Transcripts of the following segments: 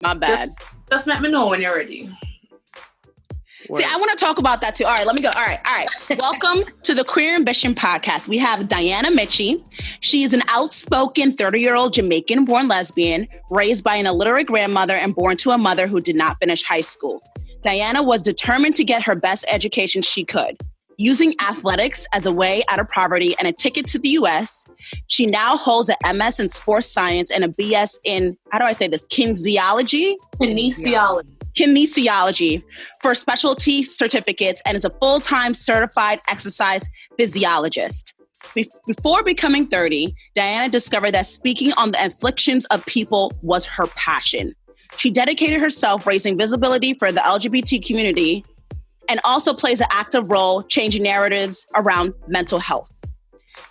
My bad. Just let me know when you're ready. See, I want to talk about that too. All right, let me go. All right. Welcome to the Queer Ambition Podcast. We have Dianna Mitchy. She's an outspoken 30-year-old Jamaican-born lesbian, raised by an illiterate grandmother and born to a mother who did not finish high school. Dianna was determined to get her best education she could. Using athletics as a way out of poverty and a ticket to the U.S., she now holds an MS in sports science and a BS in, Kinesiology? Kinesiology for specialty certificates and is a full-time certified exercise physiologist. Before becoming 30, Dianna discovered that speaking on the afflictions of people was her passion. She dedicated herself raising visibility for the LGBT community and also plays an active role changing narratives around mental health.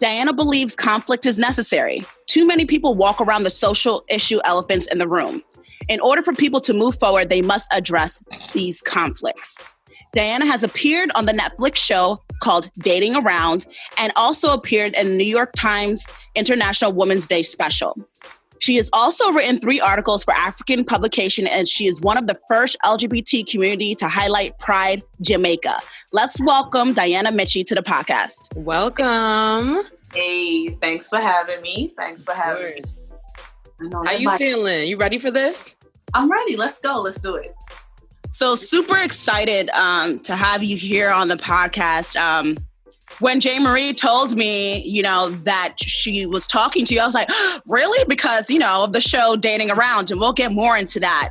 Dianna believes conflict is necessary. Too many people walk around the social issue elephants in the room. In order for people to move forward, they must address these conflicts. Dianna has appeared on the Netflix show called Dating Around and also appeared in the New York Times International Women's Day special. She has also written 3 articles for African publication, and she is one of the first LGBT community to highlight Pride Jamaica. Let's welcome Dianna Mitchy to the podcast. Welcome. Hey, thanks for having me. How you feeling? You ready for this? I'm ready. Let's go. Let's do it. So super excited to have you here on the podcast. When J. Marie told me, that she was talking to you, I was like, really? Because, of the show Dating Around, and we'll get more into that.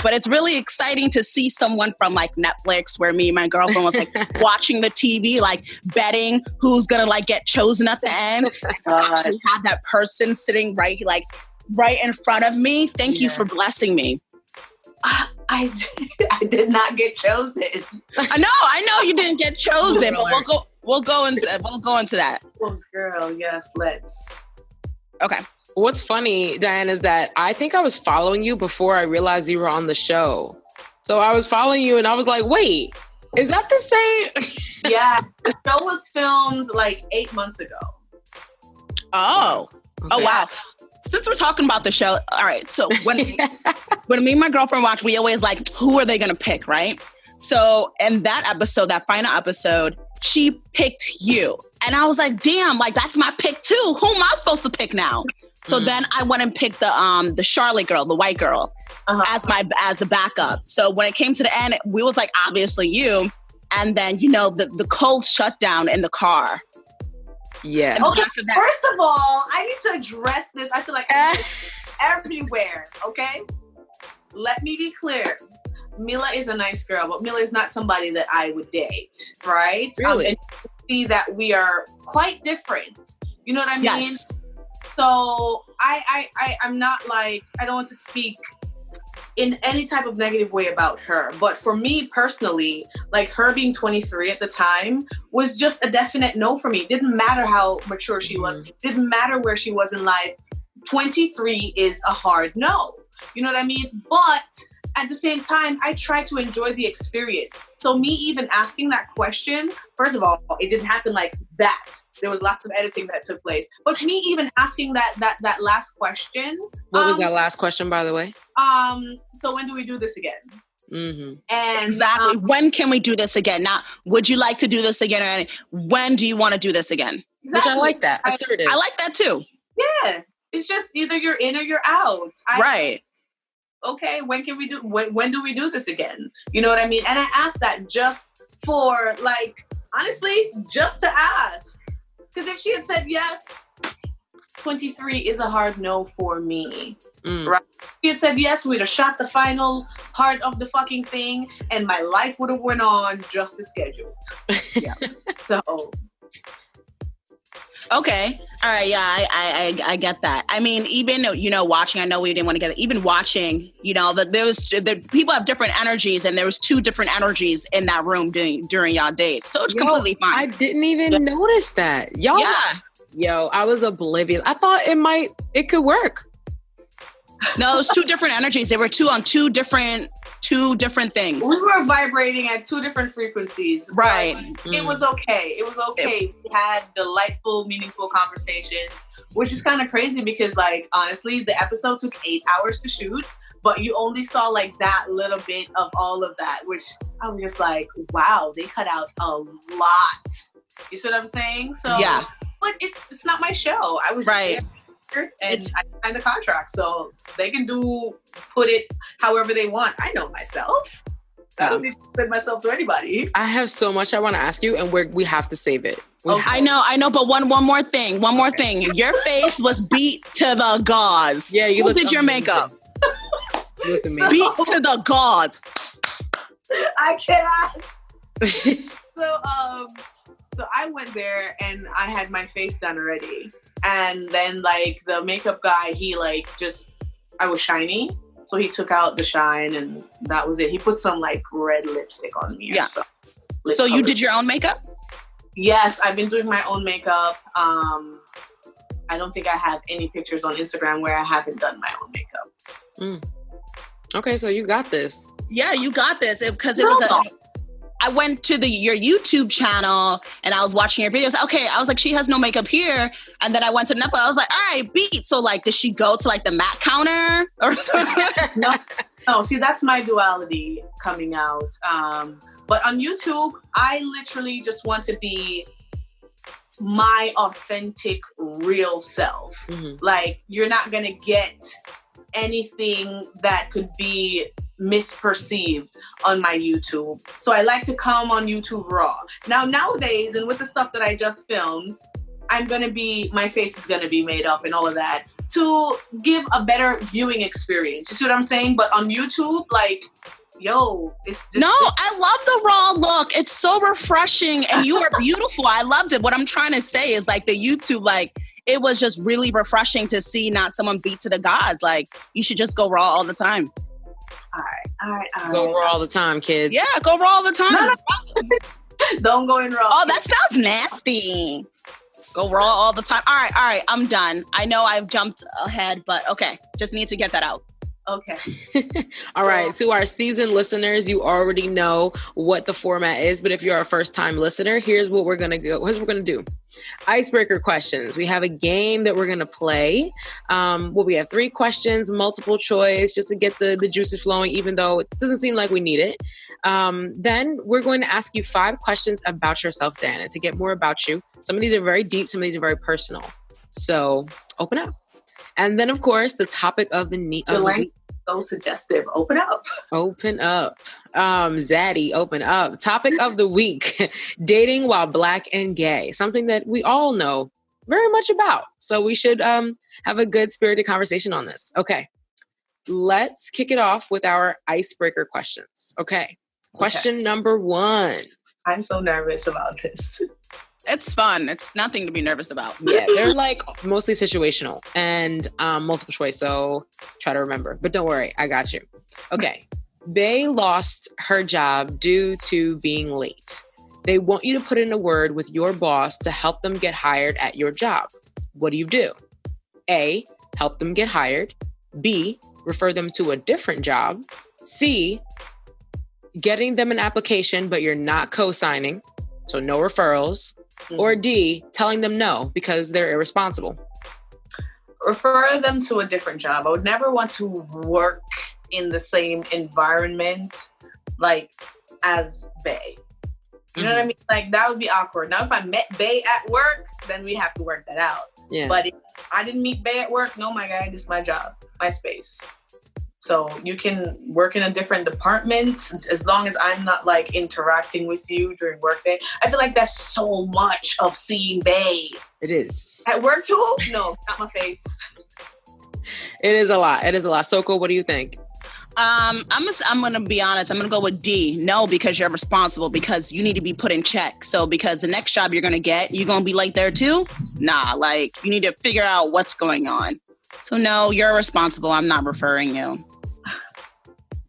But it's really exciting to see someone from like Netflix, where me and my girlfriend was like watching the TV, like betting who's gonna like get chosen at the end. To actually have that person sitting right in front of me. Thank you for blessing me. I did not get chosen. I know you didn't get chosen, but we'll go into that. Oh, girl, yes, let's. Okay. What's funny, Diane, is that I think I was following you before I realized you were on the show. So I was following you and I was like, wait, is that the same? Yeah, the show was filmed like 8 months ago. Oh. Okay. Oh, wow. Since we're talking about the show, all right. So when me and my girlfriend watch, we always like, who are they going to pick, right? So in that episode, that final episode, she picked you. And I was like, damn, like that's my pick too. Who am I supposed to pick now? So then I went and picked the Charlotte girl, the white girl, as a backup. So when it came to the end, we was like, obviously you. And then, the cold shutdown in the car. Yeah. Okay, first of all, I need to address this. I feel like it's everywhere, okay? Let me be clear. Mila is a nice girl, but Mila is not somebody that I would date, right? Really? And you see that we are quite different. You know what I mean? Yes. So I'm not like, I don't want to speak in any type of negative way about her. But for me personally, like her being 23 at the time was just a definite no for me. Didn't matter how mature she was. Didn't matter where she was in life. 23 is a hard no. You know what I mean? But at the same time, I try to enjoy the experience. So me even asking that question, first of all, it didn't happen like that. There was lots of editing that took place. But me even asking that last question. What was that last question, by the way? So when do we do this again? Mm-hmm. And exactly. When can we do this again? Not would you like to do this again? Or when do you want to do this again? Exactly. Which I like that. Assertive. I like that too. Yeah. It's just either you're in or you're out. Right. Okay, when do we do this again? You know what I mean? And I asked that just for, like, honestly, just to ask. Because if she had said yes, 23 is a hard no for me. Right? If she had said yes, we'd have shot the final part of the fucking thing and my life would have went on just as scheduled. Yeah. So... Okay. All right. Yeah, I get that. I mean, even, watching, I know we didn't want to get it, even watching, that people have different energies and there was 2 different energies in that room during y'all date. So it's completely fine. I didn't even notice that. Y'all. Yeah. I was oblivious. I thought it could work. No, it was 2 different energies. They were 2 on 2 different things. We were vibrating at 2 different frequencies. Right. It was okay. We had delightful, meaningful conversations, which is kind of crazy because, like, honestly, the episode took 8 hours to shoot, but you only saw like that little bit of all of that, which I was just like, wow, they cut out a lot. You see what I'm saying? So yeah, but it's not my show. I was right. there and I signed the contract, so they can put it however they want. I know myself. I don't need to put myself to anybody. I have so much I want to ask you, and we have to save it. I know, but one more thing. Your face was beat to the gauze. Yeah, Who did your makeup? Beat to the gauze. I cannot. So I went there and I had my face done already. And then like the makeup guy, I was shiny. So he took out the shine and that was it. He put some like red lipstick on me. Yeah. So you did your own makeup? Yes, I've been doing my own makeup. I don't think I have any pictures on Instagram where I haven't done my own makeup. Okay, so you got this. Yeah, you got this. I went to your YouTube channel and I was watching your videos. Okay, I was like, she has no makeup here. And then I went to Netflix. I was like, all right, beat. So like, did she go to like the MAC counter or something? No, see, that's my duality coming out. But on YouTube, I literally just want to be my authentic, real self. Mm-hmm. Like, you're not going to get anything that could be misperceived on my YouTube. So I like to come on YouTube raw. Now, nowadays, and with the stuff that I just filmed, my face is going to be made up and all of that to give a better viewing experience. You see what I'm saying? But on YouTube, like, it's just... No, I love the raw look. It's so refreshing and you are beautiful. I loved it. What I'm trying to say is like the YouTube, like, it was just really refreshing to see not someone beat to the gods. Like, you should just go raw all the time. All right. Go raw all the time, kids. Yeah, go raw all the time. No. Don't go in raw. Oh, that sounds nasty. Go raw all the time. All right. I'm done. I know I've jumped ahead, but okay. Just need to get that out. Okay. All right. To our seasoned listeners, you already know what the format is, but if you're a first-time listener, here's what we're going to go. Here's what we're going to do. Icebreaker questions. We have a game that we're going to play. We have 3 questions, multiple choice, just to get the juices flowing, even though it doesn't seem like we need it. Then we're going to ask you 5 questions about yourself, Dianna, to get more about you. Some of these are very deep. Some of these are very personal. So open up. And then, of course, the topic of the week. So suggestive. Open up. Open up. Zaddy, open up. Topic of the week. Dating while Black and gay. Something that we all know very much about. So we should have a good spirited conversation on this. Okay. Let's kick it off with our icebreaker questions. Okay. Question number 1. I'm so nervous about this. It's fun. It's nothing to be nervous about. Yeah, they're like mostly situational and multiple choice. So try to remember. But don't worry, I got you. Okay. Bae lost her job due to being late. They want you to put in a word with your boss to help them get hired at your job. What do you do? A, help them get hired. B, refer them to a different job. C, getting them an application, but you're not co-signing. So no referrals. Or D, telling them no because they're irresponsible. Refer them to a different job. I would never want to work in the same environment like as Bae. You know what I mean? Like that would be awkward. Now, if I met Bae at work, then we have to work that out. Yeah. But if I didn't meet Bae at work, no, my guy, this is my job, my space. So you can work in a different department as long as I'm not like interacting with you during workday. I feel like that's so much of seeing Bae. It is. At work too? No, not my face. It is a lot. Soko, what do you think? I'm going to be honest. I'm going to go with D. No, because you're responsible, because you need to be put in check. So because the next job you're going to get, you're going to be late there too? Nah, like you need to figure out what's going on. So no, you're responsible. I'm not referring you.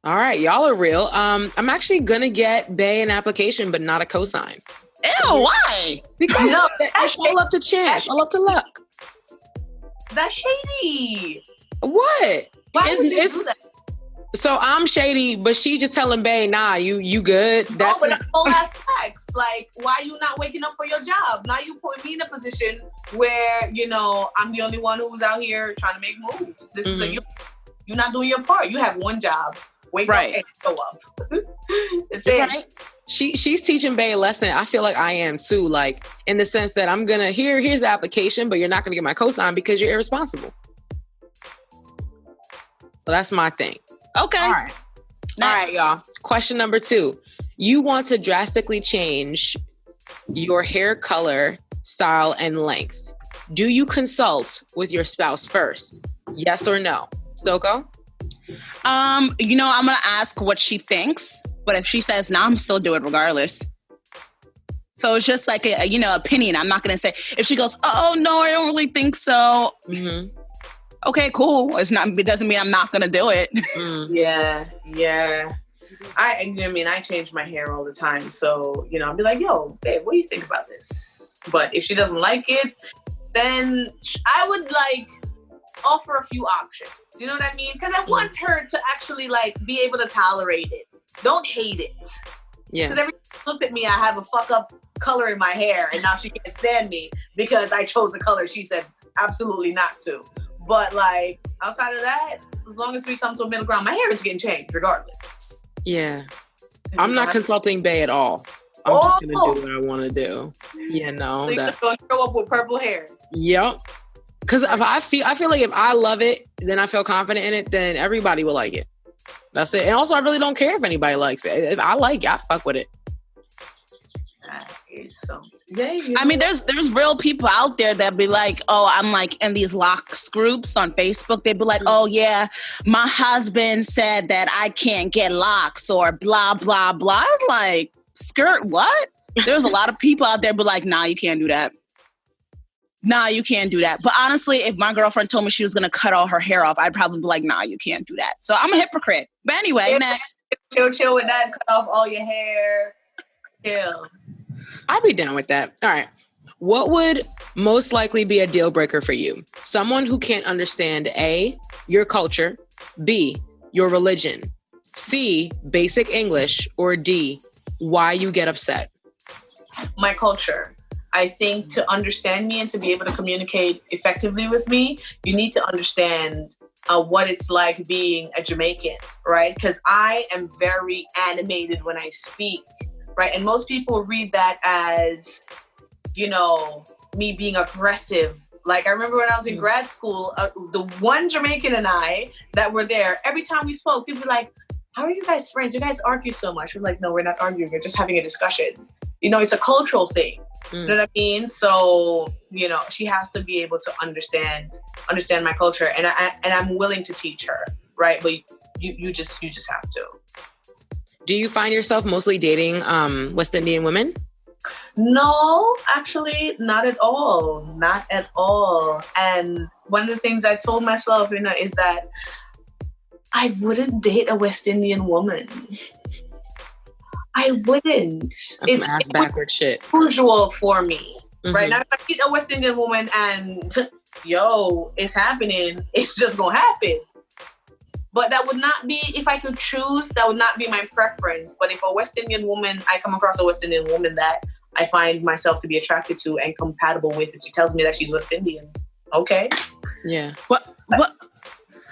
All right, y'all are real. I'm actually gonna get Bae an application, but not a cosign. Ew, why? Because it's all up to chance, all up to luck. That's shady. What? Why would you do that? So I'm shady, but she just telling Bae, nah, you good. That's but all aspects. Like, why are you not waking up for your job? Now you put me in a position where, I'm the only one who's out here trying to make moves. This is You're not doing your part. You have one job. Wake up and show up. It's it. Right. She's teaching Bay a lesson. I feel like I am too, like in the sense that I'm gonna here's the application, but you're not gonna get my cosign because you're irresponsible. So that's my thing. Okay. All right. Next. All right, y'all. Question number 2. You want to drastically change your hair color, style, and length. Do you consult with your spouse first? Yes or no? Soko? I'm gonna ask what she thinks, but if she says no, I'm still do it regardless. So it's just like a opinion. I'm not gonna say if she goes, oh no, I don't really think so. Mm-hmm. Okay, cool. It doesn't mean I'm not gonna do it. Yeah. I change my hair all the time. So, I'll be like, yo, babe, what do you think about this? But if she doesn't like it, then I would offer a few options. You know what I mean? Because I want her to actually be able to tolerate it. Don't hate it. Yeah. Because every time she looked at me, I have a fuck up color in my hair, and now she can't stand me because I chose a color she said absolutely not to. But outside of that, as long as we come to a middle ground, my hair is getting changed regardless. Yeah. I'm not consulting Bay at all. I'm just going to do what I want to do. Yeah, no. So you're going to show up with purple hair. Yep. Because if I feel like if I love it, then I feel confident in it, then everybody will like it. That's it. And also, I really don't care if anybody likes it. If I like it, I fuck with it. I mean, there's real people out there that be like, oh, I'm in these locks groups on Facebook. They'd be like, oh yeah, my husband said that I can't get locks or blah, blah, blah. It's like, skirt, what? There's a lot of people out there be like, nah, you can't do that. Nah, you can't do that. But honestly, if my girlfriend told me she was going to cut all her hair off, I'd probably be like, nah, you can't do that. So I'm a hypocrite. But anyway, next. Chill with that. Cut off all your hair. Chill. I'd be down with that. All right. What would most likely be a deal breaker for you? Someone who can't understand A, your culture, B, your religion, C, basic English, or D, why you get upset? My culture. I think to understand me and to be able to communicate effectively with me, you need to understand what it's like being a Jamaican, right? Because I am very animated when I speak, right? And most people read that as, me being aggressive. I remember when I was in grad school, the one Jamaican and I that were there, every time we spoke, people were like, how are you guys friends? You guys argue so much. We're like, no, we're not arguing. We're just having a discussion. It's a cultural thing. You know what I mean? So, she has to be able to understand my culture, and I'm willing to teach her, right? But you just have to. Do you find yourself mostly dating West Indian women? No, actually, not at all. Not at all. And one of the things I told myself, is that I wouldn't date a West Indian woman. I wouldn't. It's ass backward shit. Usual for me, right? Now, if I meet a West Indian woman and it's happening, it's just gonna happen. But that would not be, if I could choose, that would not be my preference. But if I come across a West Indian woman that I find myself to be attracted to and compatible with, if she tells me that she's West Indian, okay. Yeah. What?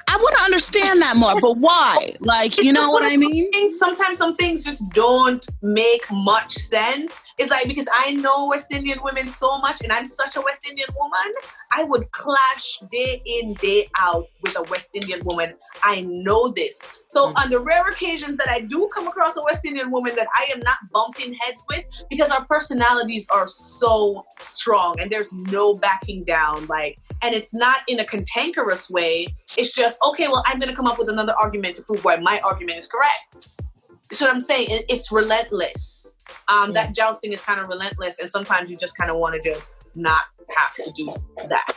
I want to understand that more, but why? You know what I mean? Sometimes some things just don't make much sense. It's because I know West Indian women so much, and I'm such a West Indian woman, I would clash day in, day out with a West Indian woman. I know this. So on the rare occasions that I do come across a West Indian woman that I am not bumping heads with, because our personalities are so strong and there's no backing down, and it's not in a cantankerous way. It's just, okay, well, I'm going to come up with another argument to prove why my argument is correct. That's what I'm saying. It's relentless. That jousting is kind of relentless, and sometimes you just kind of want to just not have to do that.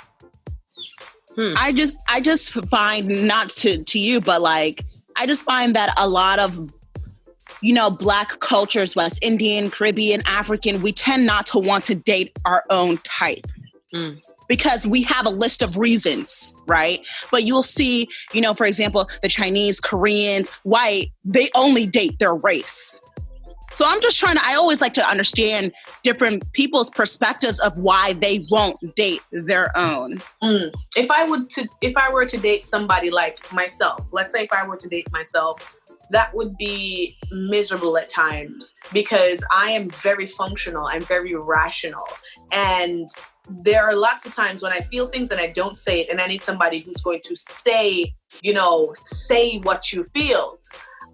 I just find, not to you, but I just find that a lot of, Black cultures, West Indian, Caribbean, African, we tend not to want to date our own type. Because we have a list of reasons, right? But you'll see, for example, the Chinese, Koreans, white, they only date their race. So I'm just I always like to understand different people's perspectives of why they won't date their own. If I were to date somebody like myself, let's say if I were to date myself, that would be miserable at times because I am very functional. I'm very rational. And there are lots of times when I feel things and I don't say it, and I need somebody who's going to say what you feel.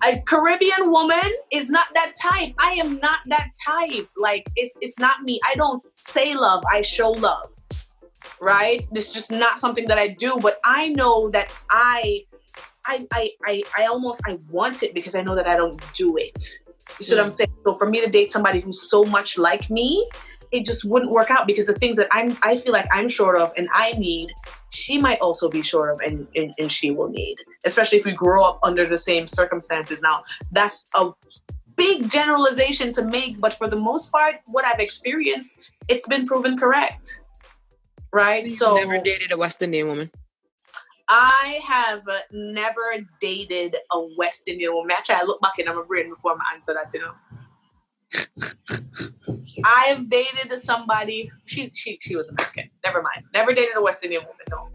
A Caribbean woman is not that type. I am not that type. Like, it's not me. I don't say love. I show love, right? It's just not something that I do. But I know that I want it because I know that I don't do it. You see what I'm saying? So for me to date somebody who's so much like me, it just wouldn't work out because the things that I feel like I'm short of and I need, she might also be short of and she will need, especially if we grow up under the same circumstances. Now, that's a big generalization to make, but for the most part, what I've experienced, it's been proven correct, right? So never dated a West Indian woman? I have never dated a West Indian woman. Actually, I look back in my brain before I answer that, I've dated somebody, she was American. Never mind. Never dated a West Indian woman, no.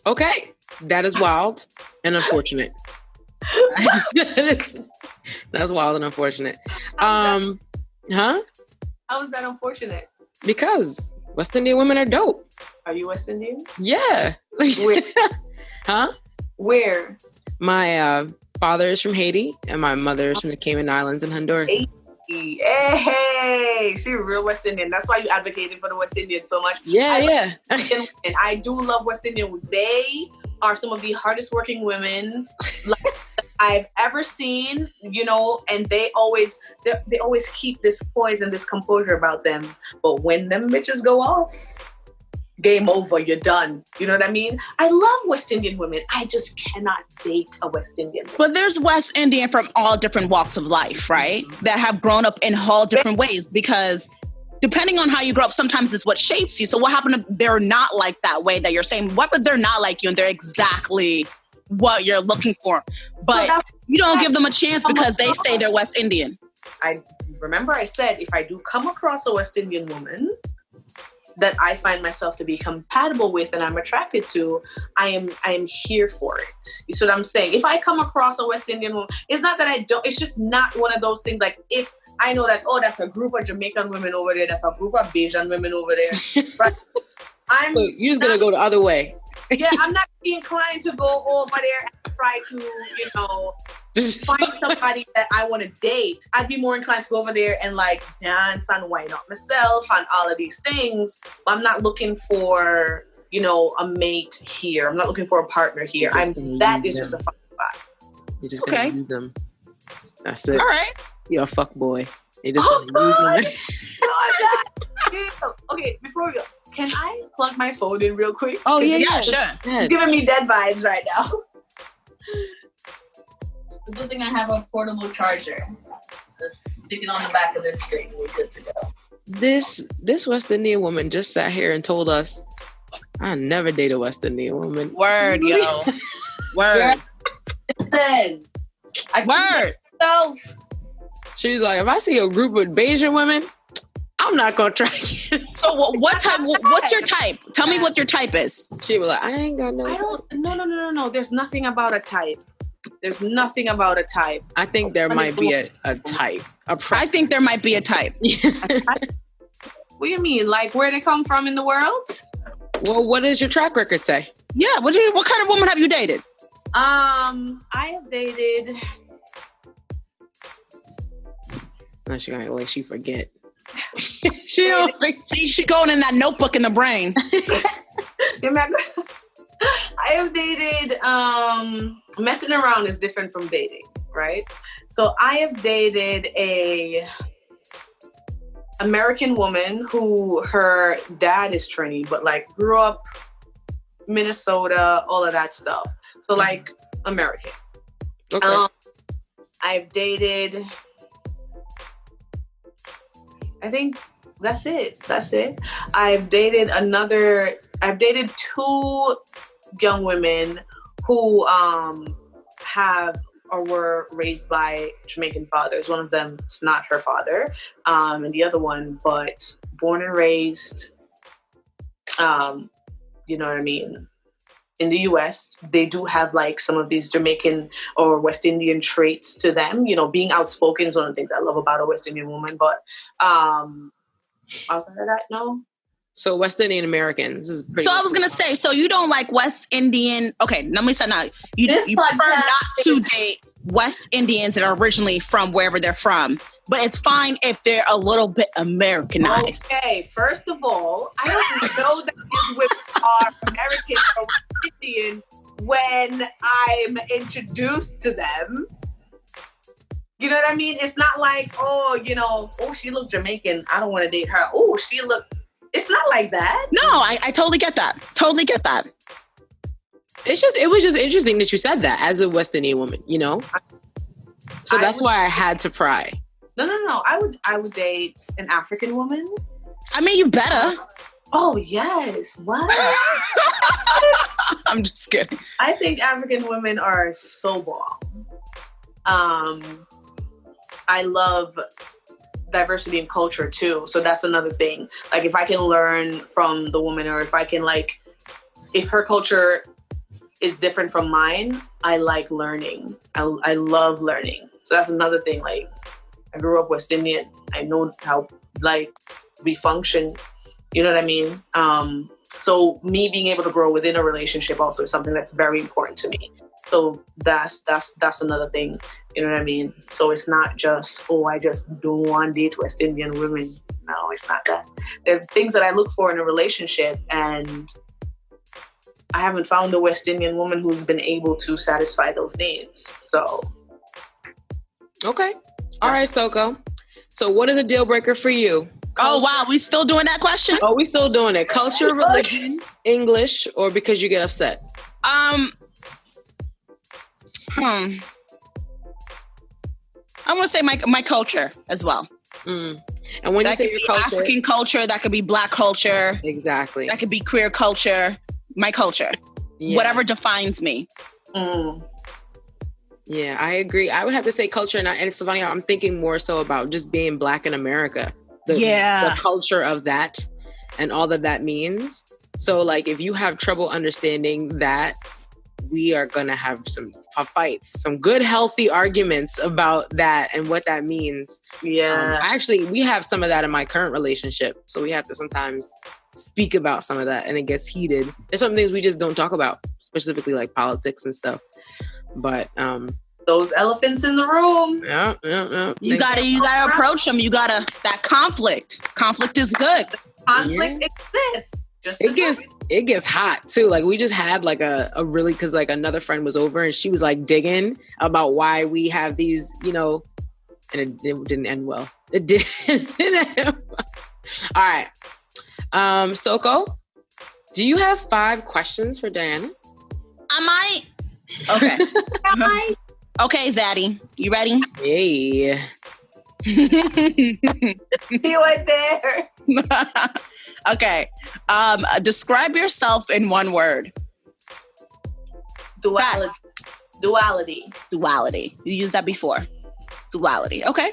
Okay. That is wild and unfortunate. That's wild and unfortunate. How is that unfortunate? Because West Indian women are dope. Are you West Indian? Yeah. Where? Huh? Where? My father is from Haiti and my mother is from the Cayman Islands and Honduras. Hey, she's real West Indian. That's why you advocated for the West Indian so much. Yeah. And I do love West Indian. They are some of the hardest working women I've ever seen, and they always keep this poise and this composure about them. But when them bitches go off, game over, you're done. You know what I mean? I love West Indian women. I just cannot date a West Indian woman. But there's West Indian from all different walks of life, right? That have grown up in all different ways, because depending on how you grow up, sometimes it's what shapes you. So what happened if they're not like that way that you're saying? What if they're not like you and they're exactly what you're looking for? But you don't give them a chance because they say they're West Indian. I said, if I do come across a West Indian woman that I find myself to be compatible with and I'm attracted to, I am here for it. You see what I'm saying? If I come across a West Indian woman, it's not that I don't, it's just not one of those things like if I know that, that's a group of Jamaican women over there, that's a group of Bayesian women over there, right? So you're just going to go the other way. Yeah, I'm not inclined to go over there and try to, find somebody that I want to date. I'd be more inclined to go over there and dance and wind up myself and all of these things. I'm not looking for, a mate here. I'm not looking for a partner here. That is just a fun spot. You're just going to use them. That's it. All right. You're a fuck boy. You're just going to use them. Okay, before we go, can I plug my phone in real quick? Oh, yeah, sure. It's giving me dead vibes right now. It's a good thing I have a portable charger. Just stick it on the back of this screen. We're good to go. This West Indian woman just sat here and told us, I never date a West Indian woman. Word, yo. Word. Listen. Word. She was like, if I see a group of Bayesian women, I'm not going to try it. So what type? What's your type? Tell me what your type is. She was like, I ain't got no type. No. There's nothing about a type. There's nothing about a type. I think there might be a type. I think there might be a type. What do you mean? Like where they come from in the world? Well, what does your track record say? Yeah. What kind of woman have you dated? I have dated. No, she gonna she forget. She going in that notebook in the brain. I have dated. Messing around is different from dating, right? So I have dated a American woman who her dad is Trini, but grew up Minnesota, all of that stuff. So American. Okay. I've dated. I think that's it. I've dated two young women who have or were raised by Jamaican fathers. One of them is not her father, and the other one, but born and raised, you know what I mean, in the US. They do have like some of these Jamaican or West Indian traits to them. You know, being outspoken is one of the things I love about a West Indian woman, but outside of that, no. So West Indian Americans is pretty. So I was gonna say, so you don't like West Indian? Okay, let me say now. You prefer not to date West Indians that are originally from wherever they're from, but it's fine if they're a little bit Americanized. Okay, first of all, I don't know that these women are American or West Indian when I'm introduced to them. You know what I mean? It's not like, oh, you know, oh, she look Jamaican, I don't want to date her. Oh, she look. It's not like that. No, I totally get that. Totally get that. It was just interesting that you said that as a West Indian woman, you know? So that's why I had to pry. No. I would date an African woman. I mean, you better. Oh, yes. What? I'm just kidding. I think African women are so bomb. I love diversity in culture too. So that's another thing. Like if I can learn from the woman, or if I can if her culture is different from mine, I like learning. I love learning. So that's another thing. Like I grew up West Indian. I know how we function. You know what I mean? So me being able to grow within a relationship also is something that's very important to me. So that's another thing. You know what I mean? So it's not just, oh, I just don't want to date West Indian women. No, it's not that. There are things that I look for in a relationship, and I haven't found a West Indian woman who's been able to satisfy those needs. So. Okay. All right, Soko. So what is a deal breaker for you? Oh, wow. We still doing that question? Oh, we still doing it. Culture, religion, English, or because you get upset? I want to say my culture as well. And when you say your culture, African culture, that could be Black culture. Exactly. That could be queer culture. My culture, whatever defines me. Yeah, I agree. I would have to say culture, and it's funny. I'm thinking more so about just being Black in America. The culture of that, and all that means. So, like, if you have trouble understanding that, we are going to have some fights, some good, healthy arguments about that and what that means. Yeah. Actually, we have some of that in my current relationship. So we have to sometimes speak about some of that, and it gets heated. There's some things we just don't talk about, specifically like politics and stuff. But those elephants in the room. Yeah. You gotta approach them. That conflict. Conflict is good. Conflict exists. It gets hot too. Like we just had like a really, because like another friend was over and she was like digging about why we have these, you know, and it didn't end well. It didn't end well. All right. Soko, do you have 5 questions for Dianna? I might. Okay. Okay, Zaddy, you ready? Hey. You went there. Okay. Describe yourself in one word. Duality. You used that before. Duality. Okay.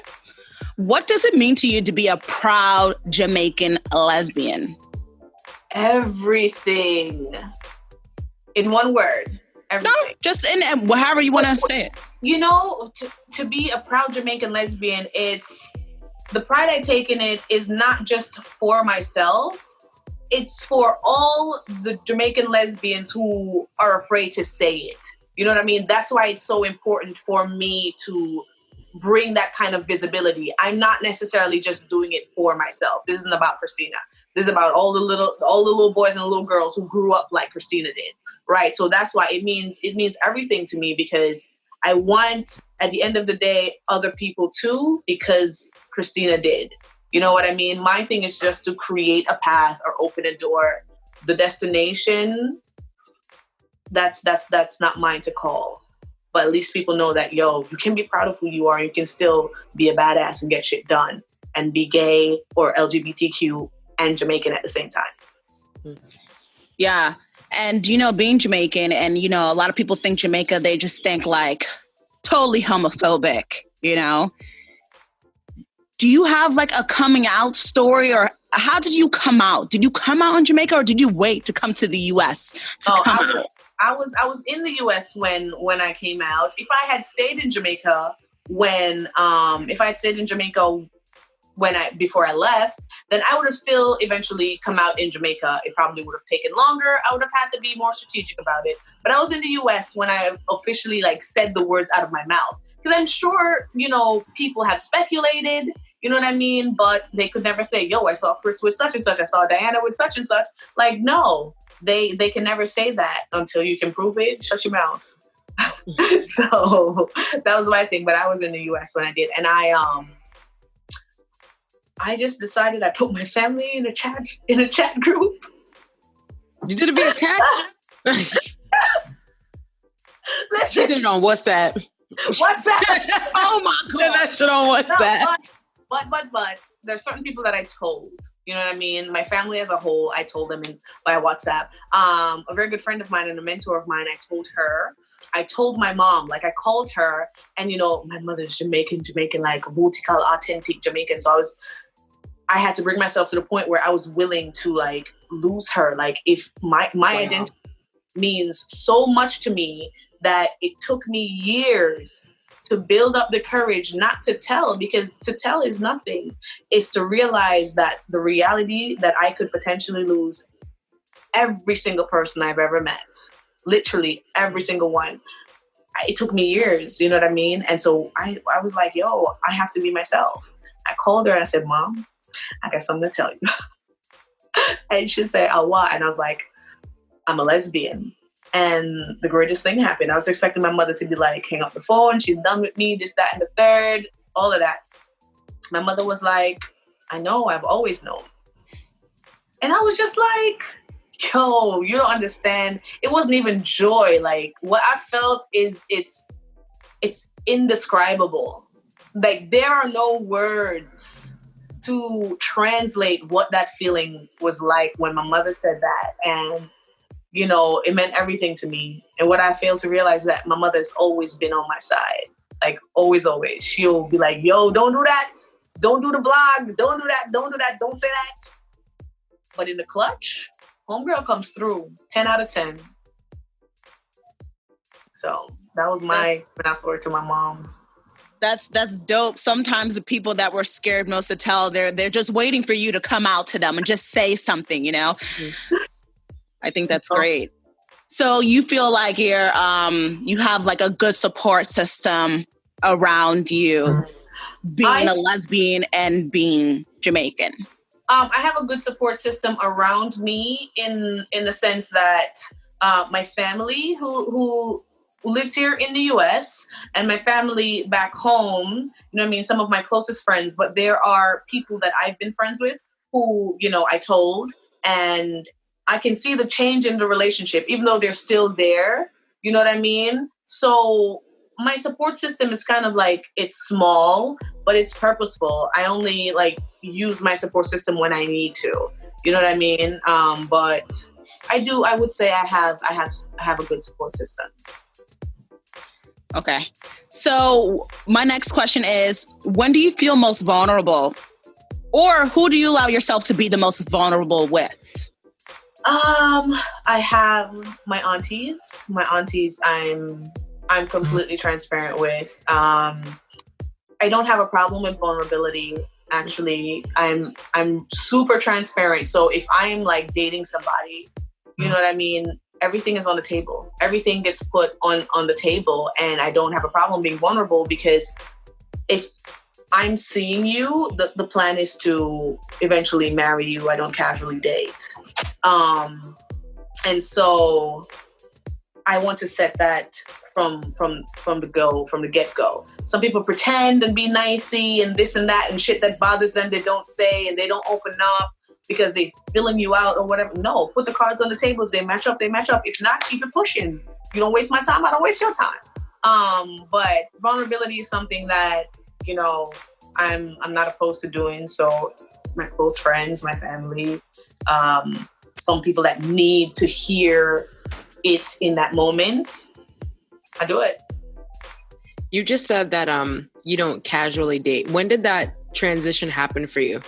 What does it mean to you to be a proud Jamaican lesbian? Everything. In one word. Everything. No, just in however you want to say it. You know, to be a proud Jamaican lesbian, it's the pride I take in it is not just for myself. It's for all the Jamaican lesbians who are afraid to say it. You know what I mean? That's why it's so important for me to bring that kind of visibility. I'm not necessarily just doing it for myself. This isn't about Christina. This is about all the little boys and little girls who grew up like Christina did, right? So that's why it means everything to me, because I want, at the end of the day, other people too, because Christina did. You know what I mean? My thing is just to create a path or open a door. The destination, that's not mine to call. But at least people know that, you can be proud of who you are. You can still be a badass and get shit done and be gay or LGBTQ and Jamaican at the same time. Yeah. And, being Jamaican and, a lot of people think Jamaica, they just think like totally homophobic, you know? Do you have like a coming out story, or how did you come out? Did you come out in Jamaica, or did you wait to come to the US to come out? I was in the US when I came out. If I had stayed in Jamaica before I left, then I would have still eventually come out in Jamaica. It probably would have taken longer. I would have had to be more strategic about it. But I was in the US when I officially like said the words out of my mouth. Because I'm sure, you know, people have speculated, you know what I mean? But they could never say, yo, I saw Chris with such and such. I saw Dianna with such and such. Like, no, they can never say that until you can prove it. Shut your mouth. So that was my thing. But I was in the US when I did. And I just decided I put my family in a chat group. You did it via text? Listen, you did it on WhatsApp. WhatsApp. Oh my God. Did that shit on WhatsApp. No, but there's certain people that I told, you know what I mean? My family as a whole, I told them by WhatsApp. A very good friend of mine and a mentor of mine, I told her. I told my mom, like I called her, and you know, my mother's Jamaican, like vertical, authentic Jamaican. So I had to bring myself to the point where I was willing to like lose her. Like if my identity means so much to me that it took me years to build up the courage not to tell, because to tell is nothing. It's to realize that the reality that I could potentially lose every single person I've ever met, literally every single one. It took me years, you know what I mean? And so I was like, yo, I have to be myself. I called her and I said, Mom, I got something to tell you. And she said, oh, what? And I was like, I'm a lesbian. And the greatest thing happened. I was expecting my mother to be like, hang up the phone. She's done with me, this, that, and the third, all of that. My mother was like, I know, I've always known. And I was just like, yo, you don't understand. It wasn't even joy. Like what I felt is it's indescribable. Like there are no words to translate what that feeling was like when my mother said that. And you know, it meant everything to me. And what I failed to realize is that my mother's always been on my side. Like, always, always. She'll be like, yo, don't do that. Don't do the blog. Don't do that. Don't do that. Don't say that. But in the clutch, homegirl comes through. 10 out of 10. So that was my story to my mom. That's dope. Sometimes the people that were scared most to tell, they're just waiting for you to come out to them and just say something, you know? Mm-hmm. I think that's great. So you feel like you have like a good support system around you, being a lesbian and being Jamaican. I have a good support system around me in the sense that my family who lives here in the US and my family back home, you know what I mean, some of my closest friends, but there are people that I've been friends with who, you know, I told, and I can see the change in the relationship, even though they're still there. You know what I mean? So my support system is kind of like, it's small, but it's purposeful. I only like use my support system when I need to. You know what I mean? But I would say I have a good support system. Okay. So my next question is, when do you feel most vulnerable? Or who do you allow yourself to be the most vulnerable with? I have my aunties. My aunties I'm completely transparent with. I don't have a problem with vulnerability. Actually, I'm super transparent. So if I'm like dating somebody, you know what I mean? Everything is on the table. Everything gets put on the table, and I don't have a problem being vulnerable, because if I'm seeing you, the plan is to eventually marry you. I don't casually date. And so I want to set that from the get-go. Some people pretend and be nicey and this and that and shit that bothers them, they don't say, and they don't open up because they filling you out or whatever. No, put the cards on the table. If they match up, they match up. If not, keep it pushing. You don't waste my time, I don't waste your time. But vulnerability is something that, you know, I'm not opposed to doing. So my close friends, my family, some people that need to hear it in that moment, I do it. You just said that you don't casually date. When did that transition happen for you?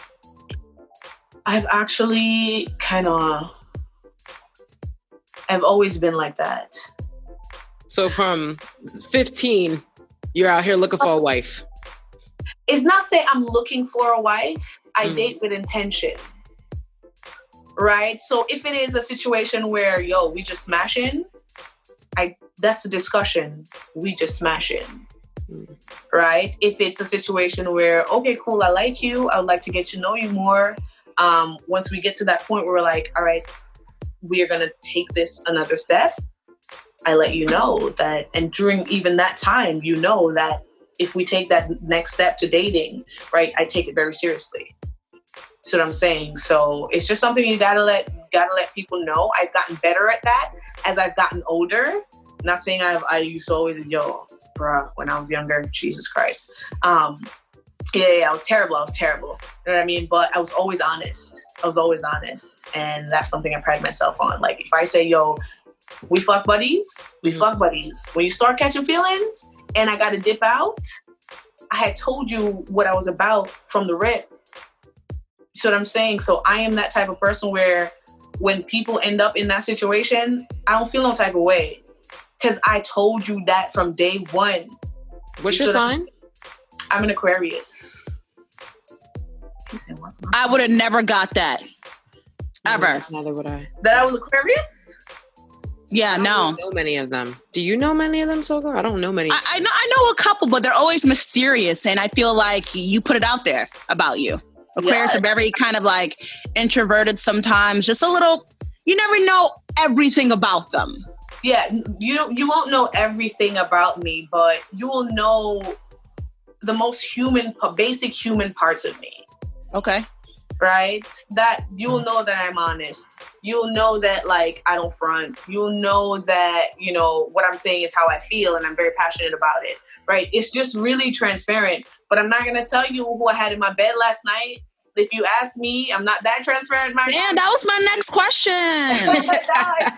I've actually I've always been like that. So from 15, you're out here looking for a wife. It's not say I'm looking for a wife. I date with intention. Right? So if it is a situation where, we just smash in, that's the discussion. We just smash in. Right? If it's a situation where, okay, cool, I like you. I would like to get to know you more. Once we get to that point where we're like, all right, we are going to take this another step. I let you know that, and during even that time, that if we take that next step to dating, right, I take it very seriously. See what I'm saying? So it's just something you gotta let people know. I've gotten better at that as I've gotten older. Not saying I used to always, when I was younger, Jesus Christ. I was terrible. You know what I mean? But I was always honest. And that's something I pride myself on. Like if I say, we fuck buddies, fuck buddies. When you start catching feelings and I got to dip out, I had told you what I was about from the rip. You see what I'm saying? So I am that type of person where when people end up in that situation, I don't feel no type of way. Because I told you that from day one. What's your sign? I'm an Aquarius. I would have never got that. Ever. Neither would I. That I was Aquarius? Yeah, no. I don't know many of them. Do you know many of them, Soga? I don't know many. I know a couple, but they're always mysterious. And I feel like you put it out there about you. Aquarius are very kind of like introverted sometimes. Just a little, you never know everything about them. Yeah, you won't know everything about me, but you will know the most basic human parts of me. Okay. Right? That you'll know that I'm honest. You'll know that like I don't front. You'll know that, what I'm saying is how I feel and I'm very passionate about it. Right? It's just really transparent. But I'm not gonna tell you who I had in my bed last night. If you ask me, I'm not that transparent. That was my next question. I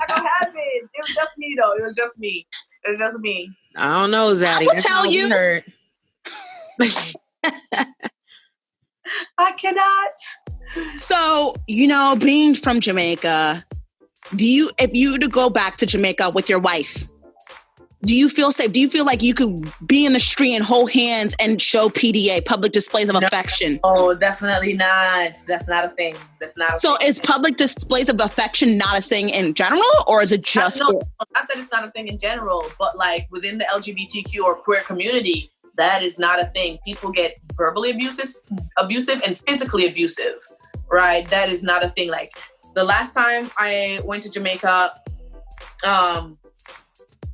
don't have it. It was just me though. It was just me. I don't know, Zaddy. I will tell you. I cannot. So, being from Jamaica, if you were to go back to Jamaica with your wife, do you feel safe? Do you feel like you could be in the street and hold hands and show PDA, public displays of affection? Oh, definitely not. That's not a thing. So is public displays of affection not a thing in general, or is it just... Not that it's not a thing in general, but like within the LGBTQ or queer community, that is not a thing. People get verbally abusive and physically abusive, right? That is not a thing. Like the last time I went to Jamaica,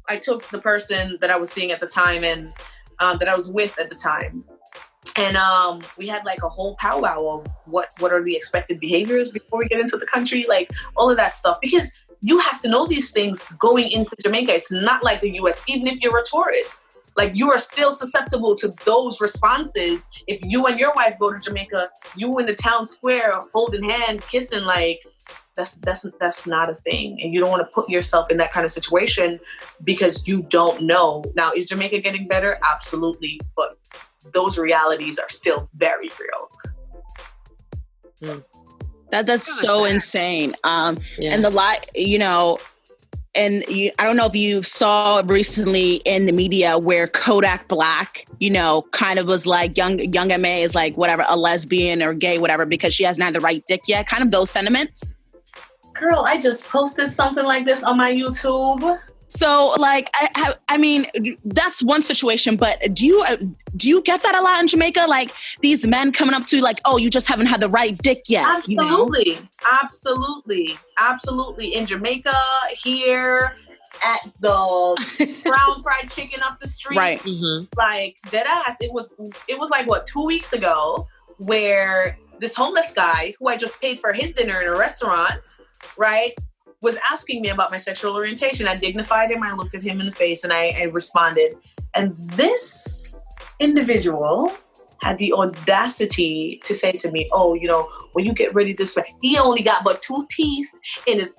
I took the person that I was seeing at the time and that I was with at the time. And we had like a whole powwow of what are the expected behaviors before we get into the country, like all of that stuff. Because you have to know these things going into Jamaica. It's not like the US, even if you're a tourist. Like you are still susceptible to those responses. If you and your wife go to Jamaica, you in the town square holding hand, kissing, like that's not a thing. And you don't want to put yourself in that kind of situation because you don't know. Now, is Jamaica getting better? Absolutely. But those realities are still very real. That's so insane. And I don't know if you saw recently in the media where Kodak Black, kind of was like young MA is like whatever, a lesbian or gay, whatever, because she hasn't had the right dick yet. Kind of those sentiments. Girl, I just posted something like this on my YouTube. So like, I mean, that's one situation, but do you get that a lot in Jamaica? Like these men coming up to you like, oh, you just haven't had the right dick yet. Absolutely. Absolutely. In Jamaica, here at the brown fried chicken up the street. Right. Mm-hmm. Like dead ass. It was like 2 weeks ago where this homeless guy who I just paid for his dinner in a restaurant, right, was asking me about my sexual orientation. I dignified him. I looked at him in the face and I responded. And this individual had the audacity to say to me, oh, when you get ready to sweat, he only got but 2 teeth in his...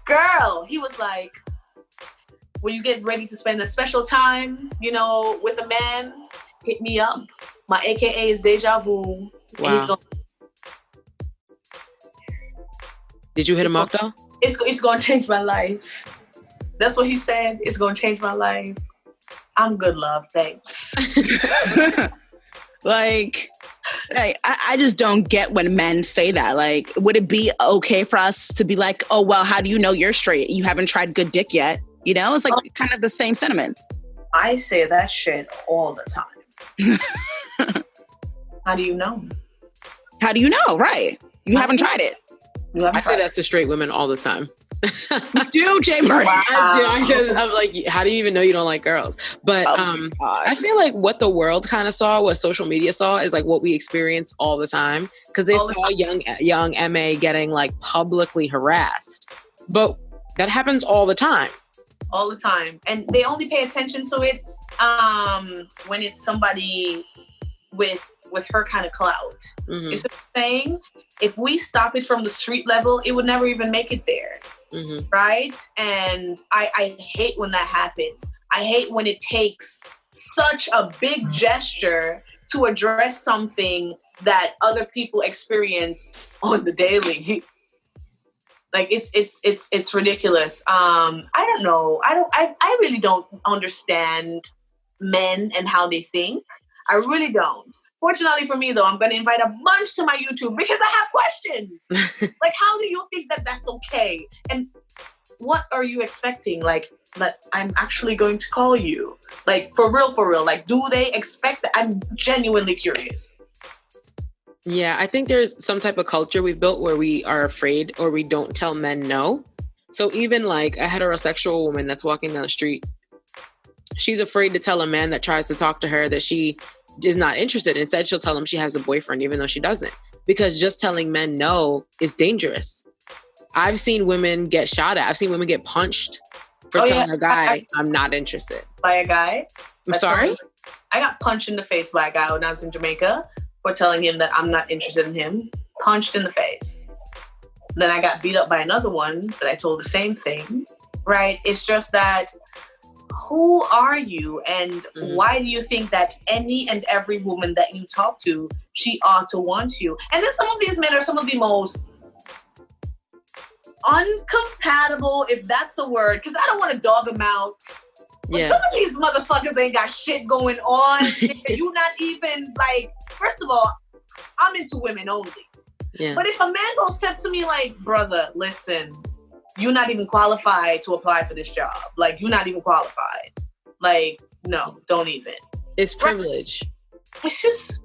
Girl, he was like, when you get ready to spend a special time, with a man, hit me up. My AKA is Deja Vu. Wow. Did you hit him up though? It's going to change my life. That's what he said. It's going to change my life. I'm good, love. Thanks. Like, I just don't get when men say that. Like, would it be okay for us to be like, oh, well, how do you know you're straight? You haven't tried good dick yet. It's like kind of the same sentiments. I say that shit all the time. How do you know? How do you know? Right. You haven't tried it. I say that to straight women all the time. You do, Jay Murray. Wow. I'm like, how do you even know you don't like girls? But I feel like what the world kind of saw, what social media saw, is like what we experience all the time. Because they saw young MA getting like publicly harassed. But that happens all the time. All the time. And they only pay attention to it when it's somebody with her kind of clout. Mm-hmm. It's a thing. If we stop it from the street level, it would never even make it there. Mm-hmm. Right? And I hate when that happens. I hate when it takes such a big gesture to address something that other people experience on the daily. Like it's ridiculous. I don't know. I really don't understand men and how they think. I really don't. Fortunately for me, though, I'm going to invite a bunch to my YouTube because I have questions. Like, how do you think that that's okay? And what are you expecting? Like, that I'm actually going to call you? Like, for real. Like, do they expect that? I'm genuinely curious. Yeah, I think there's some type of culture we've built where we are afraid or we don't tell men no. So even like a heterosexual woman that's walking down the street, she's afraid to tell a man that tries to talk to her that she is not interested. Instead, she'll tell him she has a boyfriend, even though she doesn't. Because just telling men no is dangerous. I've seen women get shot at. I've seen women get punched for telling a guy, I'm not interested. By a guy? I'm sorry? I got punched in the face by a guy when I was in Jamaica for telling him that I'm not interested in him. Punched in the face. Then I got beat up by another one that I told the same thing. Right? It's just that, who are you and why do you think that any and every woman that you talk to, she ought to want you? And then some of these men are some of the most uncompatible, if that's a word, because I don't want to dog them out. But some of these motherfuckers ain't got shit going on. You not even like, first of all, I'm into women only. Yeah. But if a man goes step to me like, brother, listen, you're not even qualified to apply for this job. Like, you're not even qualified. Like, no, don't even. It's privilege. It's just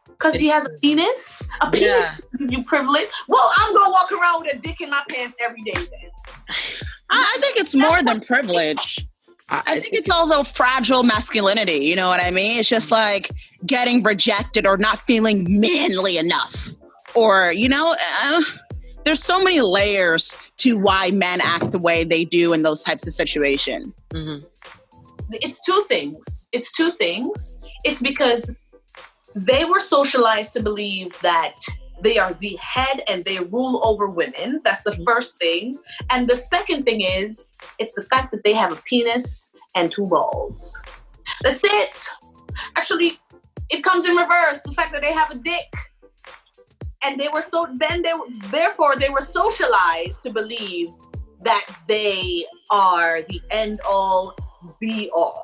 because he has a penis. A penis gives you privilege. Well, I'm going to walk around with a dick in my pants every day then. I think it's more than privilege. I think it's also fragile masculinity. You know what I mean? It's just like getting rejected or not feeling manly enough. Or, there's so many layers to why men act the way they do in those types of situations. Mm-hmm. It's two things. It's because they were socialized to believe that they are the head and they rule over women. That's the first thing. And the second thing is, it's the fact that they have a penis and 2 balls. That's it. Actually, it comes in reverse. The fact that they have a dick. And they were therefore they were socialized to believe that they are the end all be all.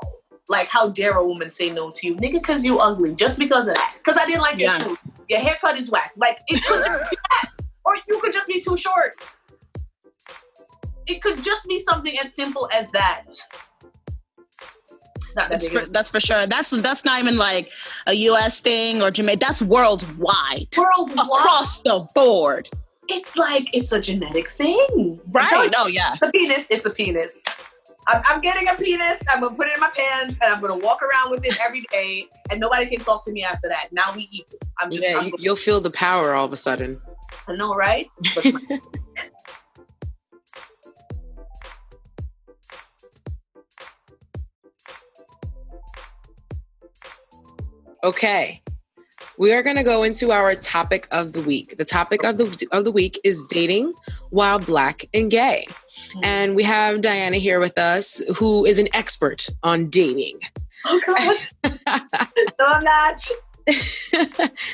Like, how dare a woman say no to you, nigga, because you ugly, just because of that. Because I didn't like your shoes. Your haircut is whack. Like, it could just be that. Or you could just be too short. It could just be something as simple as that. It's not that that's for sure. That's not even like a US thing or Jamaica. That's worldwide. Across the board. It's like, it's a genetic thing. Right. Oh, yeah. The penis is a penis. I'm getting a penis. I'm going to put it in my pants and I'm going to walk around with it every day and nobody can talk to me after that. Now we equal. You'll feel the power all of a sudden. I know, right? Okay. We are going to go into our topic of the week. The topic of the week is dating while Black and gay. And we have Dianna here with us, who is an expert on dating. Oh, God. No, I'm not.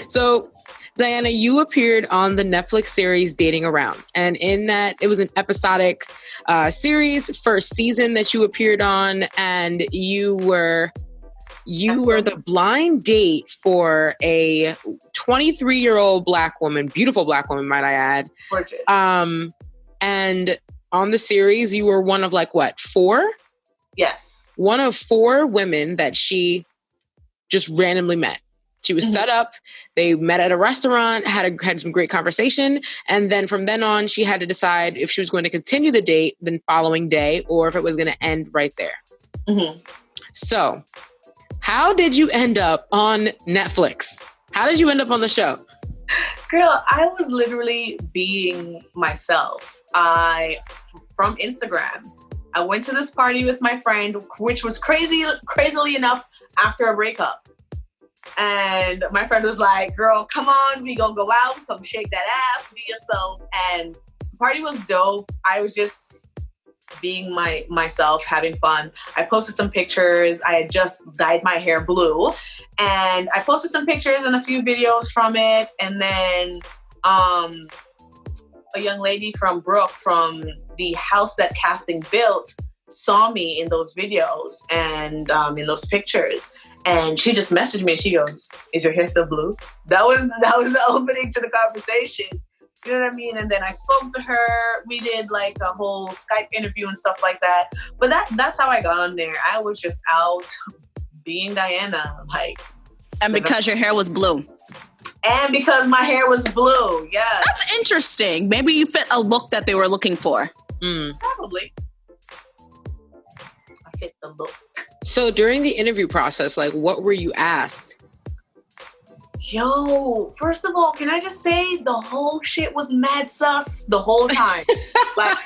So, Dianna, you appeared on the Netflix series Dating Around. And in that, it was an episodic series, first season that you appeared on. And you were the blind date for a 23-year-old Black woman, beautiful Black woman, might I add. Gorgeous. And on the series, you were one of four? Yes. One of four women that she just randomly met. She was set up. They met at a restaurant, had some great conversation. And then from then on, she had to decide if she was going to continue the date the following day or if it was going to end right there. Mm-hmm. So how did you end up on Netflix? How did you end up on the show? Girl, I was literally being myself. From Instagram, I went to this party with my friend, which was crazily enough after a breakup. And my friend was like, girl, come on, we gonna go out, come shake that ass, be yourself. And the party was dope. I was just being myself, having fun. I posted some pictures. I had just dyed my hair blue. And I posted some pictures and a few videos from it. And then a young lady from Brooke, from the house that casting built, saw me in those videos and in those pictures. And she just messaged me and she goes, is your hair still blue? That was the opening to the conversation. You know what I mean? And then I spoke to her. We did like a whole Skype interview and stuff like that. But that's how I got on there. I was just out being Dianna. And because your hair was blue. And because my hair was blue, yeah. That's interesting. Maybe you fit a look that they were looking for. Probably. I fit the look. So during the interview process, what were you asked? Yo, first of all, can I just say the whole shit was mad sus the whole time. Let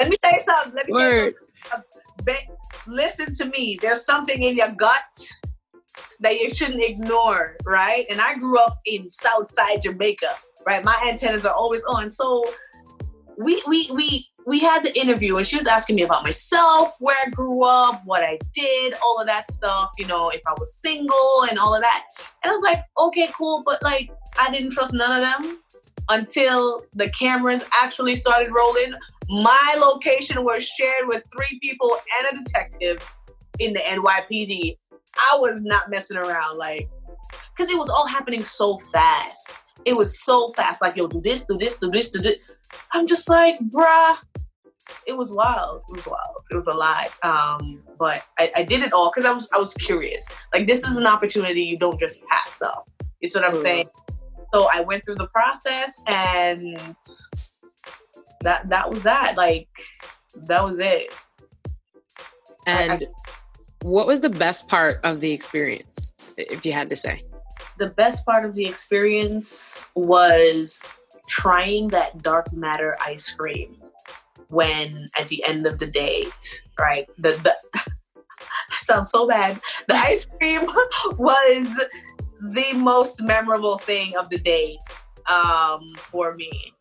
me tell you something. Listen to me. There's something in your gut that you shouldn't ignore, right? And I grew up in Southside Jamaica, right? My antennas are always on. So we had the interview and she was asking me about myself, where I grew up, what I did, all of that stuff, if I was single and all of that. And I was like, okay, cool. But I didn't trust none of them until the cameras actually started rolling. My location was shared with 3 people and a detective in the NYPD. I was not messing around, because it was all happening so fast. It was so fast. Yo, do this, do this, do this, do this. I'm just like, bruh. It was wild. It was a lot. But I did it all because I was curious. This is an opportunity you don't just pass up. You see what I'm saying? So I went through the process and that was that. That was it. And what was the best part of the experience, if you had to say? The best part of the experience was trying that dark matter ice cream when at the end of the date, right? That sounds so bad. The ice cream was the most memorable thing of the date for me.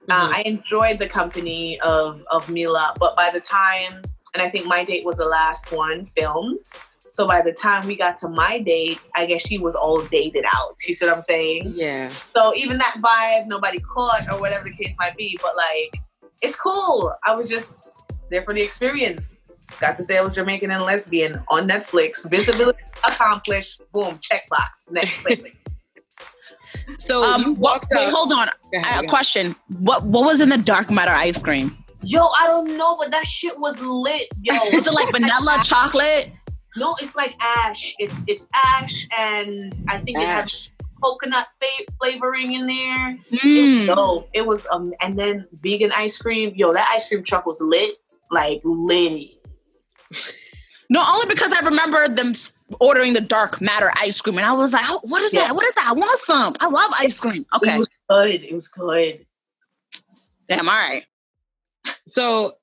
I enjoyed the company of Mila, but by the time, and I think my date was the last one filmed. So by the time we got to my date, I guess she was all dated out. You see what I'm saying? Yeah. So even that vibe, nobody caught or whatever the case might be. But it's cool. I was just there for the experience. Got to say I was Jamaican and lesbian on Netflix. Visibility accomplished. Boom, checkbox. Next thing. So wait, hold on. A question. What was in the dark matter ice cream? Yo, I don't know, but that shit was lit. Yo, is it vanilla chocolate? No, it's ash. It's ash, and I think it has coconut flavoring in there. It's dope. It was and then vegan ice cream. Yo, that ice cream truck was lit, litty. No, only because I remember them ordering the dark matter ice cream, and I was like, oh, "What is that? What is that? I want some. I love ice cream." Okay, it was good. Damn, all right. So,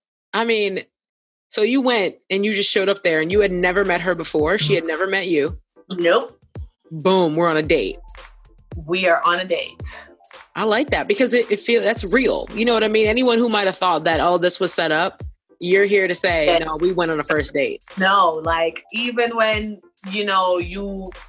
so you went and you just showed up there and you had never met her before. She had never met you. Nope. Boom, we're on a date. We are on a date. I like that because it feels that's real. You know what I mean? Anyone who might have thought that, oh, this was set up, you're here to say, no, we went on a first date. No, like even when, you know,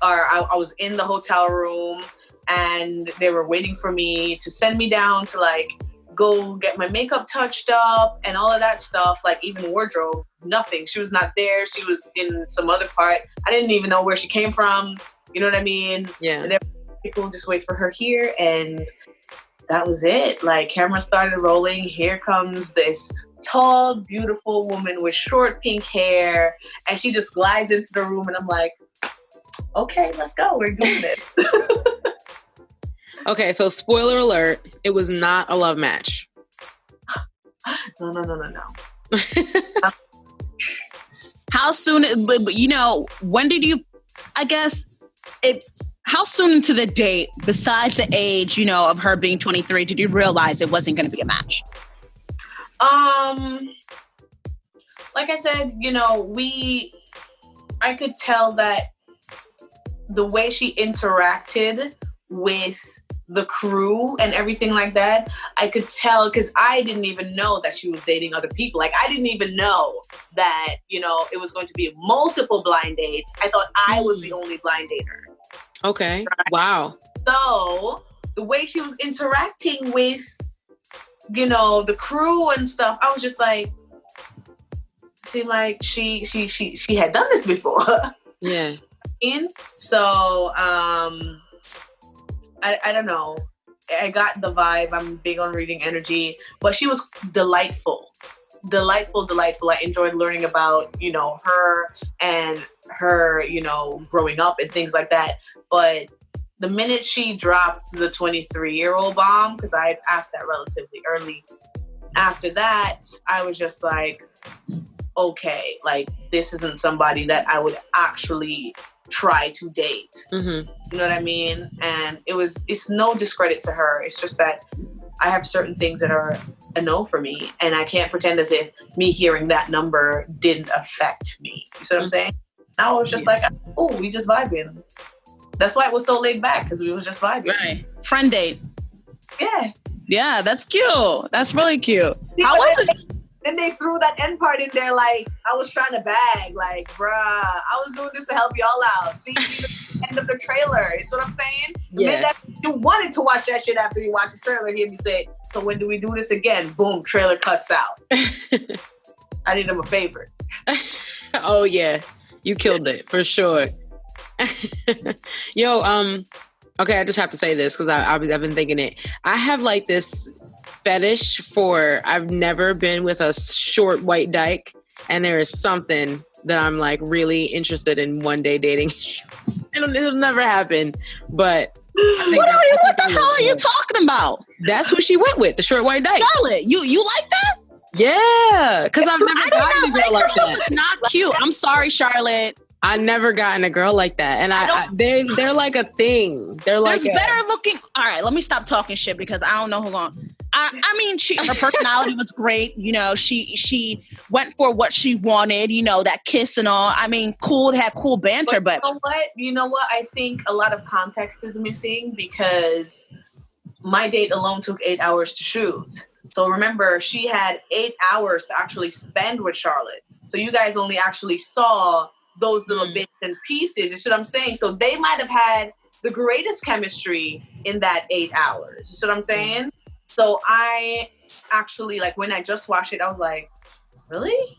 I was in the hotel room and they were waiting for me to send me down to like go get my makeup touched up and all of that stuff, like even wardrobe, nothing. She was not there. She was in some other part. I didn't even know where she came from. You know what I mean? Yeah. And there were people just wait for her here, and that was it. Like, camera started rolling. Here comes this tall, beautiful woman with short pink hair, and she just glides into the room, and I'm like, okay, let's go. We're doing it. Okay, so spoiler alert, it was not a love match. No. How soon, but you know, when did you, I guess, how soon into the date, besides the age, you know, of her being 23, did you realize it wasn't going to be a match? Like I said, you know, I could tell that the way she interacted with the crew and everything like that, I could tell, because I didn't even know that she was dating other people. Like, I didn't even know that, you know, it was going to be multiple blind dates. I thought I was the only blind dater. Okay. Right? Wow. So the way she was interacting with, you know, the crew and stuff, I was just like, seemed like she had done this before. Yeah. So, I don't know. I got the vibe. I'm big on reading energy, but she was delightful. I enjoyed learning about, you know, her and her, you know, growing up and things like that. But the minute she dropped the 23-year-old bomb, because I had asked that relatively early, after that, I was just like, okay, like, this isn't somebody that I would actually try to date. Mm-hmm. You know what I mean? And it's no discredit to her. It's just that I have certain things that are a no for me, and I can't pretend as if me hearing that number didn't affect me. You see what I'm saying? I was just like, oh, we just vibing. That's why it was so laid back, because we was just vibing. Right. Friend date. Yeah. Yeah, that's cute. That's really cute. How was it? Then they threw that end part in there, like, I was trying to bag. Like, bruh, I was doing this to help y'all out. See, the end of the trailer. You see what I'm saying? Yeah. You wanted to watch that shit after you watch the trailer. Hear me say, so when do we do this again? Boom, trailer cuts out. I did him a favor. Oh, yeah. You killed it, for sure. Yo, okay, I just have to say this because I've been thinking it. I have like this fetish for, I've never been with a short white dyke, and there is something that I'm like really interested in one day dating. It'll never happen, but what the hell are you talking about? That's who she went with, the short white dyke. Charlotte, you like that? Yeah, because I've never gotten a girl like that. It's not cute. I'm sorry, Charlotte. I never gotten a girl like that, and they're like a thing. They're like better looking. All right, let me stop talking shit because I don't know who going. I mean, her personality was great. You know, she went for what she wanted. You know, that kiss and all. I mean, cool. They had cool banter, but you know what? I think a lot of context is missing because my date alone took 8 hours to shoot. So remember, she had 8 hours to actually spend with Charlotte. So you guys only actually saw those little bits and pieces. You see what I'm saying? So they might have had the greatest chemistry in that 8 hours. You see what I'm saying? So I actually, like, when I just watched it, I was like, really?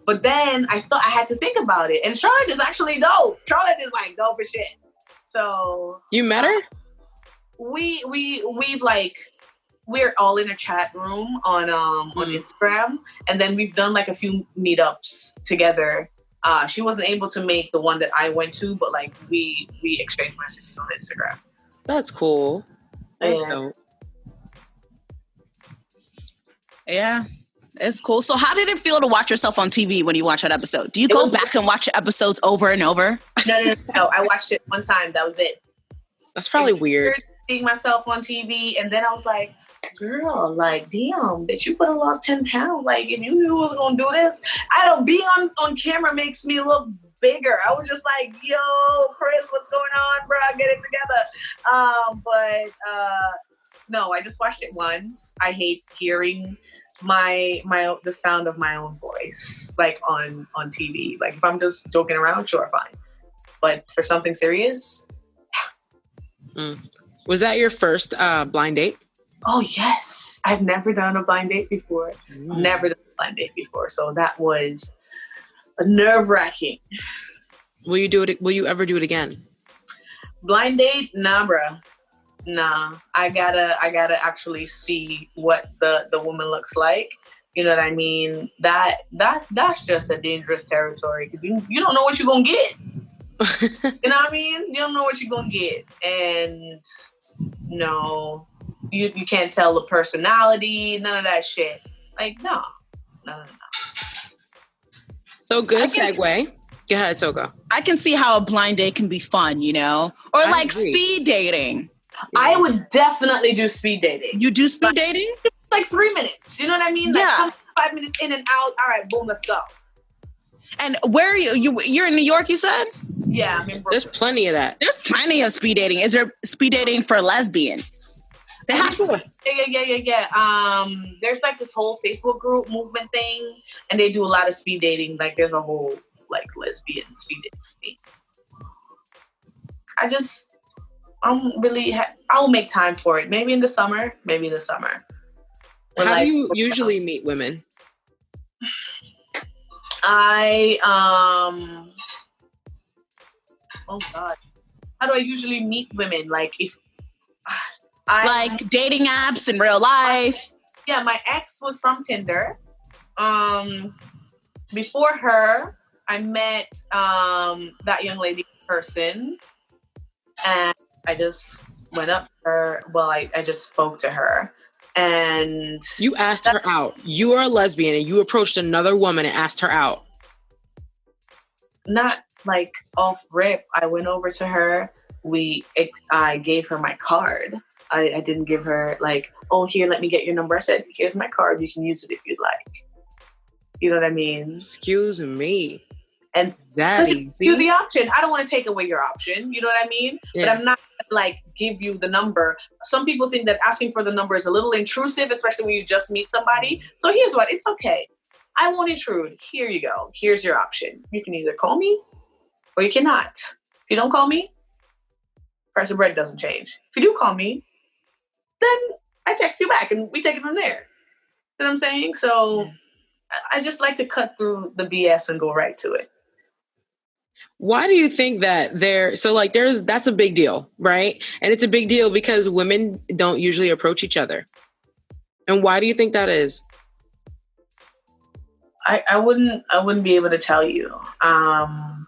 But then I thought I had to think about it. And Charlotte is actually dope. Charlotte is like dope as shit. So you met her? We've like, we're all in a chat room on Instagram, and then we've done like a few meetups together. She wasn't able to make the one that I went to, but like we exchanged messages on Instagram. That's cool. That's dope. Yeah, it's cool. So how did it feel to watch yourself on TV when you watch that episode? Do you go back and watch episodes over and over? No. I watched it one time. That was it. That's probably weird. Seeing myself on TV, and then I was like, girl, like, damn, bitch, you could have lost 10 pounds. Like, if you knew you was going to do this, I don't, being on camera makes me look bigger. I was just like, yo, Chris, what's going on, bro? Get it together. But No, I just watched it once. I hate hearing the sound of my own voice, like on TV. Like if I'm just joking around, sure, fine. But for something serious. Was that your first blind date? Oh, yes. I've never done a blind date before. Never done a blind date before. So that was nerve-wracking. Will you ever do it again? Blind date? Nah, bruh. Nah. I gotta actually see what the woman looks like. You know what I mean? That's just a dangerous territory. You don't know what you're gonna get. You know what I mean? You don't know what you're gonna get. And no, you can't tell the personality, none of that shit. Like, no. So good segue. Go ahead, Toga. I can see how a blind date can be fun, you know? Or I like agree. speed dating. I would definitely do speed dating. You do speed dating? Like 3 minutes. You know what I mean? Like Yeah. 5 minutes in and out. All right, boom, let's go. And where are you? You're in New York, you said? Yeah, I'm in Brooklyn. There's plenty of that. There's plenty of speed dating. Is there speed dating for lesbians? They have to. Yeah. There's like this whole Facebook group movement thing, and they do a lot of speed dating. Like there's a whole like lesbian speed dating thing. I'll make time for it. Maybe in the summer. How do you usually meet women? Oh God. How do I usually meet women? Like if like dating apps in real life. Yeah, my ex was from Tinder. Before her, I met that young lady in person, and I just went up to her. Well, I just spoke to her, and you asked her out. You are a lesbian, and you approached another woman and asked her out. Not like off rip. I went over to her. I gave her my card. I didn't give her like, oh, here, let me get your number. I said, here's my card. You can use it if you'd like. You know what I mean? Excuse me. And Daddy, do the option. I don't want to take away your option. You know what I mean? Yeah. But I'm not like give you the number. Some people think that asking for the number is a little intrusive, especially when you just meet somebody. So here's what, it's okay. I won't intrude. Here you go. Here's your option. You can either call me or you cannot. If you don't call me, price of bread doesn't change. If you do call me, then I text you back and we take it from there. You know what I'm saying? So I just like to cut through the BS and go right to it. Why do you think that that's a big deal, right? And it's a big deal because women don't usually approach each other. And why do you think that is? I wouldn't be able to tell you. I'm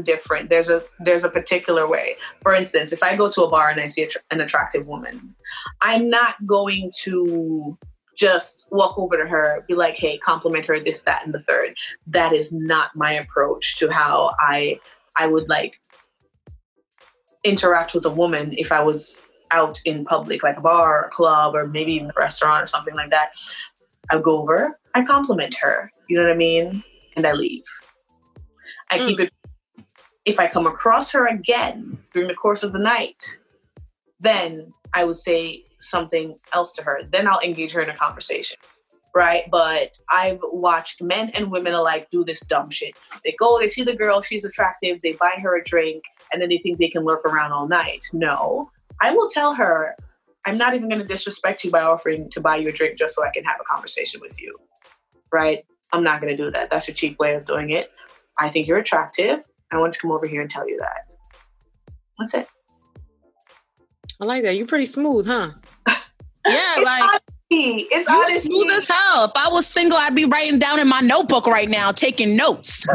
different. There's a particular way. For instance, if I go to a bar and I see an attractive woman, I'm not going to just walk over to her, be like, hey, compliment her, this, that, and the third. That is not my approach to how I would like interact with a woman if I was out in public, like a bar or a club or maybe even a restaurant or something like that. I go over, I compliment her, you know what I mean? And I leave. I keep it. If I come across her again during the course of the night, then I would say something else to her. Then I'll engage her in a conversation, right? But I've watched men and women alike do this dumb shit. They go, they see the girl, she's attractive, they buy her a drink, and then they think they can lurk around all night. No, I will tell her, I'm not even going to disrespect you by offering to buy you a drink just so I can have a conversation with you, right? I'm not going to do that. That's a cheap way of doing it. I think you're attractive. I want to come over here and tell you that. That's it. I like that. You're pretty smooth, huh? Yeah, like it's you honesty. smooth as hell. If I was single, I'd be writing down in my notebook right now, taking notes.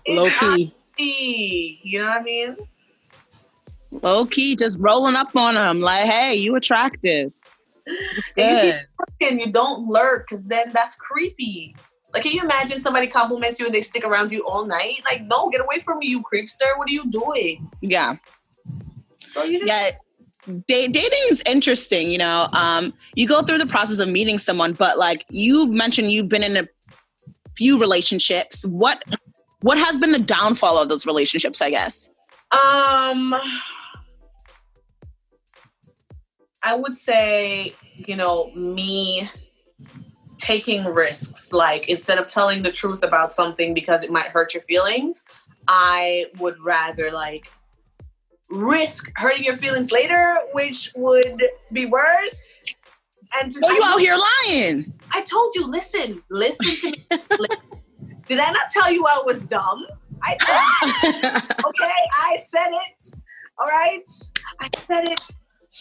Low key. Honesty. You know what I mean? Low key, just rolling up on them. Like, hey, you attractive. It's good. And you don't lurk because then that's creepy. Like, can you imagine somebody compliments you and they stick around you all night? Like, no, get away from me, you creepster. What are you doing? Yeah. So you just dating is interesting, you know. You go through the process of meeting someone, but like you mentioned, you've been in a few relationships. What has been the downfall of those relationships, I guess? I would say, me taking risks. Like, instead of telling the truth about something because it might hurt your feelings, I would rather risk hurting your feelings later, which would be worse. And so you out here lying. I told you, listen to me. Did I not tell you I was dumb? Okay, I said it. All right, I said it.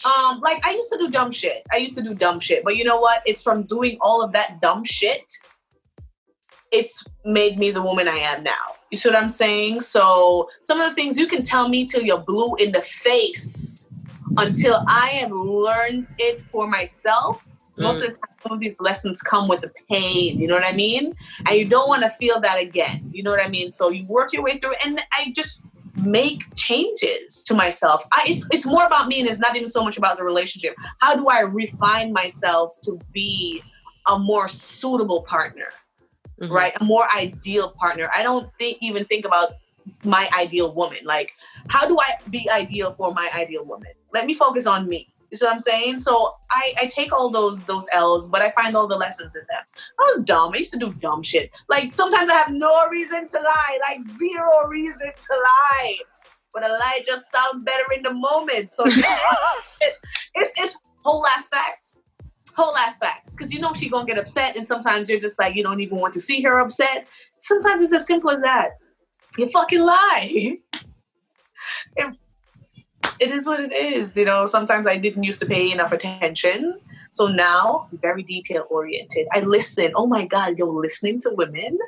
I used to do dumb shit. But you know what? It's from doing all of that dumb shit, it's made me the woman I am now. You see what I'm saying? So some of the things you can tell me till you're blue in the face until I have learned it for myself. Most of the time, some of these lessons come with the pain, you know what I mean? And you don't want to feel that again, you know what I mean? So you work your way through it, and I just make changes to myself. It's more about me, and it's not even so much about the relationship. How do I refine myself to be a more suitable partner, right? A more ideal partner. I don't even think about my ideal woman. Like, how do I be ideal for my ideal woman? Let me focus on me. You see what I'm saying? So I take all those L's, but I find all the lessons in them. I was dumb. I used to do dumb shit. Like, sometimes I have no reason to lie, like zero reason to lie. But a lie just sounds better in the moment. So it's whole ass facts. Because she gonna get upset, and sometimes you're just like, you don't even want to see her upset. Sometimes it's as simple as that. You fucking lie. It is what it is. Sometimes I didn't used to pay enough attention. So now I'm very detail oriented. I listen. Oh my God, listening to women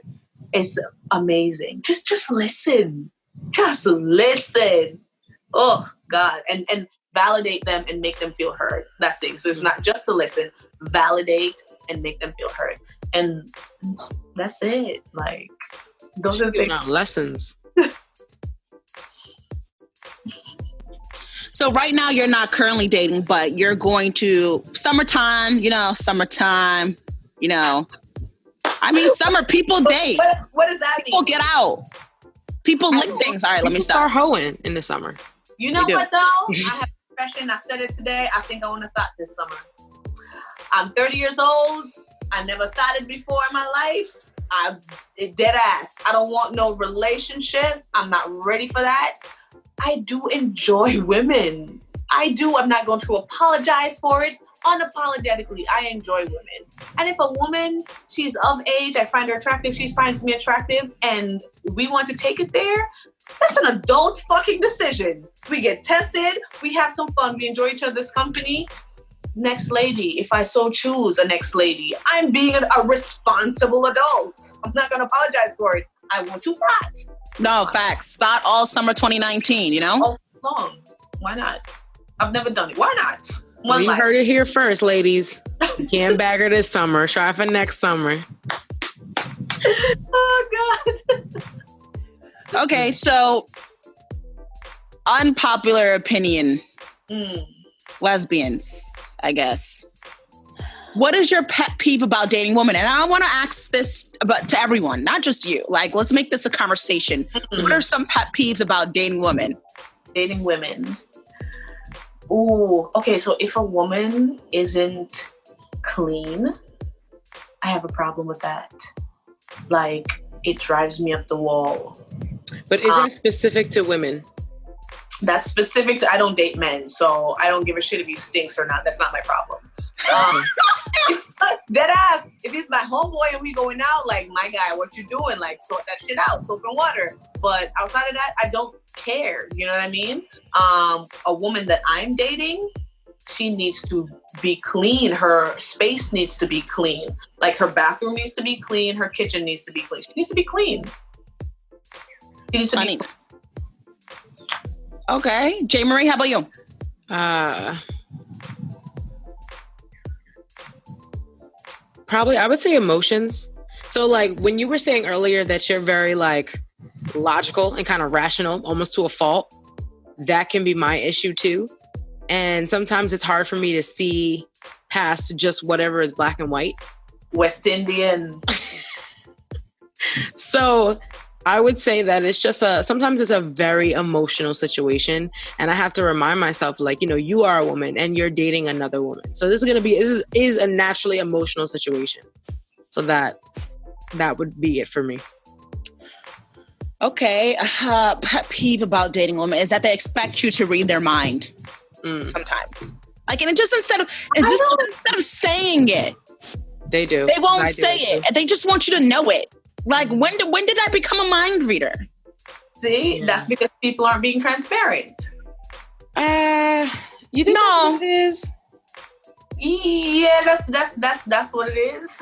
is amazing. Just listen. Just listen. Oh God. And validate them and make them feel heard. That's it. So it's not just to listen, validate and make them feel heard. And that's it. Like, those are the things. Lessons. So right now you're not currently dating, but you're going to summertime, I mean, summer people date. What does that mean? People get out. People lick things. All right, let me stop. Start hoeing in the summer. You know what though? I have a profession. I said it today. I think I want to thought this summer. I'm 30 years old. I never thought it before in my life. I'm dead ass. I don't want no relationship. I'm not ready for that. I do enjoy women. I do. I'm not going to apologize for it. Unapologetically, I enjoy women. And if a woman, she's of age, I find her attractive, she finds me attractive, and we want to take it there, that's an adult fucking decision. We get tested, we have some fun, we enjoy each other's company. Next lady, if I so choose a next lady, I'm being a responsible adult. I'm not going to apologize for it. I want to thought. No, facts. Thought all summer 2019, All long. Why not? I've never done it. Why not? You heard it here first, ladies. You can't bag her this summer. Try for next summer. Oh, God. Okay, so unpopular opinion. Lesbians, I guess. What is your pet peeve about dating women? And I want to ask this to everyone, not just you. Like, let's make this a conversation. What are some pet peeves about dating women? Dating women. Ooh, okay. So if a woman isn't clean, I have a problem with that. Like, it drives me up the wall. But is that specific to women? That's specific to, I don't date men, so I don't give a shit if he stinks or not. That's not my problem. Dead ass. If he's my homeboy and we going out, like, my guy, what you doing? Like, sort that shit out, soap and water. But outside of that, I don't care. You know what I mean? A woman that I'm dating, she needs to be clean. Her space needs to be clean. Like, her bathroom needs to be clean. Her kitchen needs to be clean. She needs to be clean. She needs to be clean. Okay. J. Marie, how about you? Probably, I would say emotions. So, like, when you were saying earlier that you're very, like, logical and kind of rational, almost to a fault, that can be my issue too. And sometimes it's hard for me to see past just whatever is black and white. West Indian. So, I would say that it's just sometimes it's a very emotional situation. And I have to remind myself, like, you know, you are a woman and you're dating another woman. So this is a naturally emotional situation. So that would be it for me. Okay. Pet peeve about dating women is that they expect you to read their mind sometimes. Like, and instead of saying it, they do. They won't say it. And they just want you to know it. Like, when did I become a mind reader? See, that's because people aren't being transparent. You think that's what it is? Yeah, that's what it is.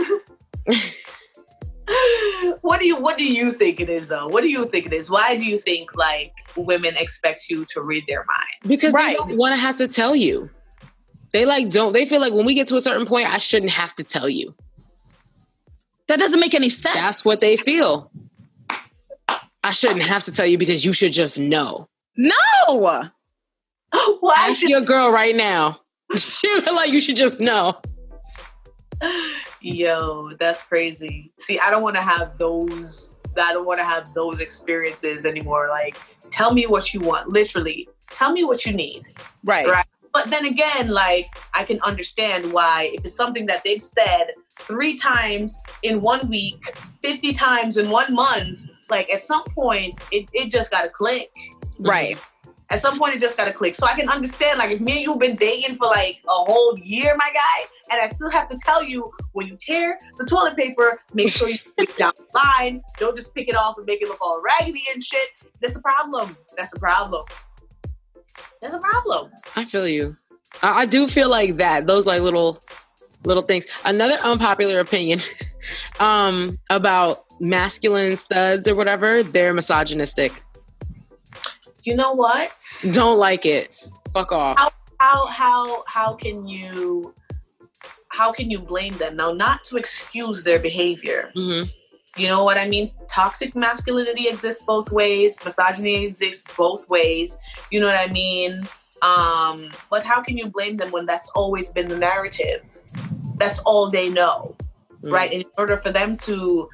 What do you think it is, though? What do you think it is? Why do you think, like, women expect you to read their mind? Because they don't want to have to tell you. They they feel like when we get to a certain point, I shouldn't have to tell you. That doesn't make any sense. That's what they feel. I shouldn't have to tell you because you should just know. No. Why? Ask your girl right now. She feel like you should just know. Yo, that's crazy. See, I don't want to have those experiences anymore. Like, tell me what you want. Literally, tell me what you need. Right. But then again, like, I can understand why, if it's something that they've said 3 times in 1 week, 50 times in 1 month, like, at some point, it just got to click. Right. At some point, it just got to click. So I can understand, like, if me and you have been dating for, like, a whole year, my guy, and I still have to tell you, when you tear the toilet paper, make sure you pick it down the line. Don't just pick it off and make it look all raggedy and shit. That's a problem. That's a problem. I feel you. I do feel like that. Those, like, little things. Another unpopular opinion about masculine studs or whatever, they're misogynistic. You know what? Don't like it. Fuck off. How can you blame them? Now, not to excuse their behavior. Mm-hmm. You know what I mean? Toxic masculinity exists both ways. Misogyny exists both ways. You know what I mean? But how can you blame them when that's always been the narrative? That's all they know, right? And in order for them to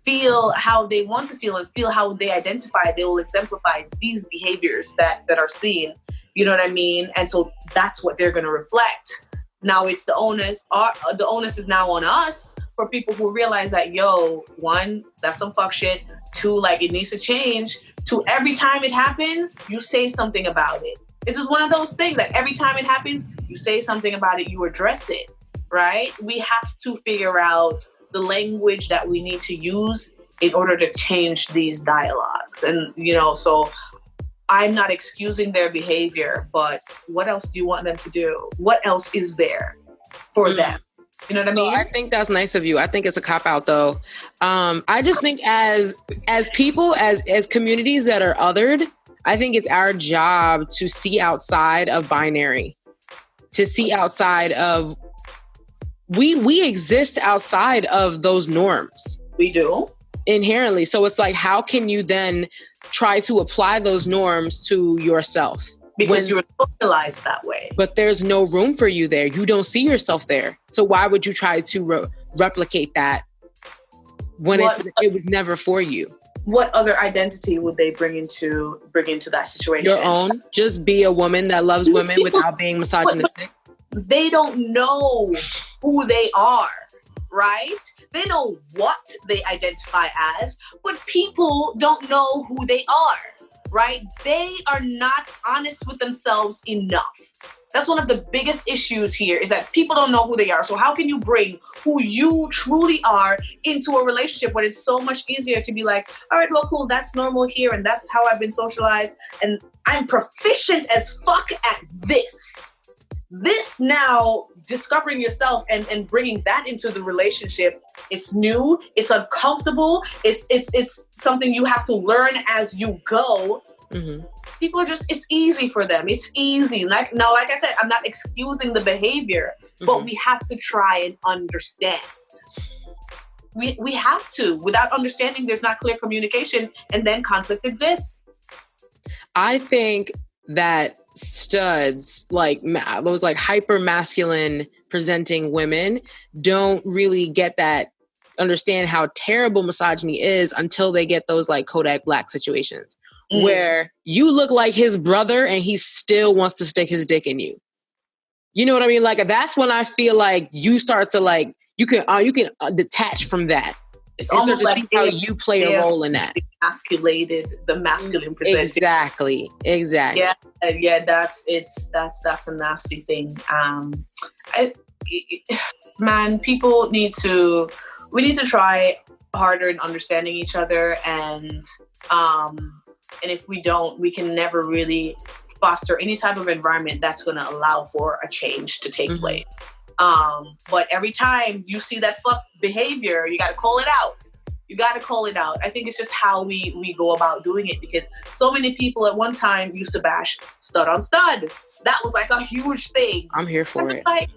feel how they want to feel and feel how they identify, they will exemplify these behaviors that are seen. You know what I mean? And so that's what they're going to reflect. Now it's the onus. The onus is now on us for people who realize that, yo, 1, that's some fuck shit. 2, like, it needs to change. 2, every time it happens, you say something about it. This is one of those things that every time it happens, you say something about it, you address it, right? We have to figure out the language that we need to use in order to change these dialogues. And, you know, so I'm not excusing their behavior, but what else do you want them to do? What else is there for them? You know what I mean? I think that's nice of you. I think it's a cop-out, though. I just think as people, as communities that are othered, I think it's our job to see outside of binary, to see outside of... We exist outside of those norms. We do. Inherently. So it's like, how can you then try to apply those norms to yourself? Because you were socialized that way. But there's no room for you there. You don't see yourself there. So why would you try to replicate that when it was never for you? What other identity would they bring into that situation? Your own. Just be a woman that loves women without being misogynistic. They don't know who they are, right? They know what they identify as, but people don't know who they are, right? They are not honest with themselves enough. That's one of the biggest issues here, is that people don't know who they are. So how can you bring who you truly are into a relationship when it's so much easier to be like, all right, well, cool, that's normal here, and that's how I've been socialized, and I'm proficient as fuck at this. This now, discovering yourself and bringing that into the relationship, it's new, it's uncomfortable, it's something you have to learn as you go. Mm-hmm. People are just, it's easy for them. It's easy. Like I said, I'm not excusing the behavior, but we have to try and understand. We have to. Without understanding, there's not clear communication, and then conflict exists. I think that studs, like those like hyper masculine presenting women, don't really get that understand how terrible misogyny is until they get those like Kodak Black situations where you look like his brother and he still wants to stick his dick in you. You know what I mean? Like that's when I feel like you start to like, you can detach from that. It's and almost start to like see how you play a role in that. Emasculated, the masculine presentation. Exactly. Yeah. That's a nasty thing. Man, we need to try harder in understanding each other, and if we don't, we can never really foster any type of environment that's going to allow for a change to take place. But every time you see that fuck behavior, you got to call it out. I think it's just how we go about doing it, because so many people at one time used to bash stud on stud. That was like a huge thing. I'm here for it. Like,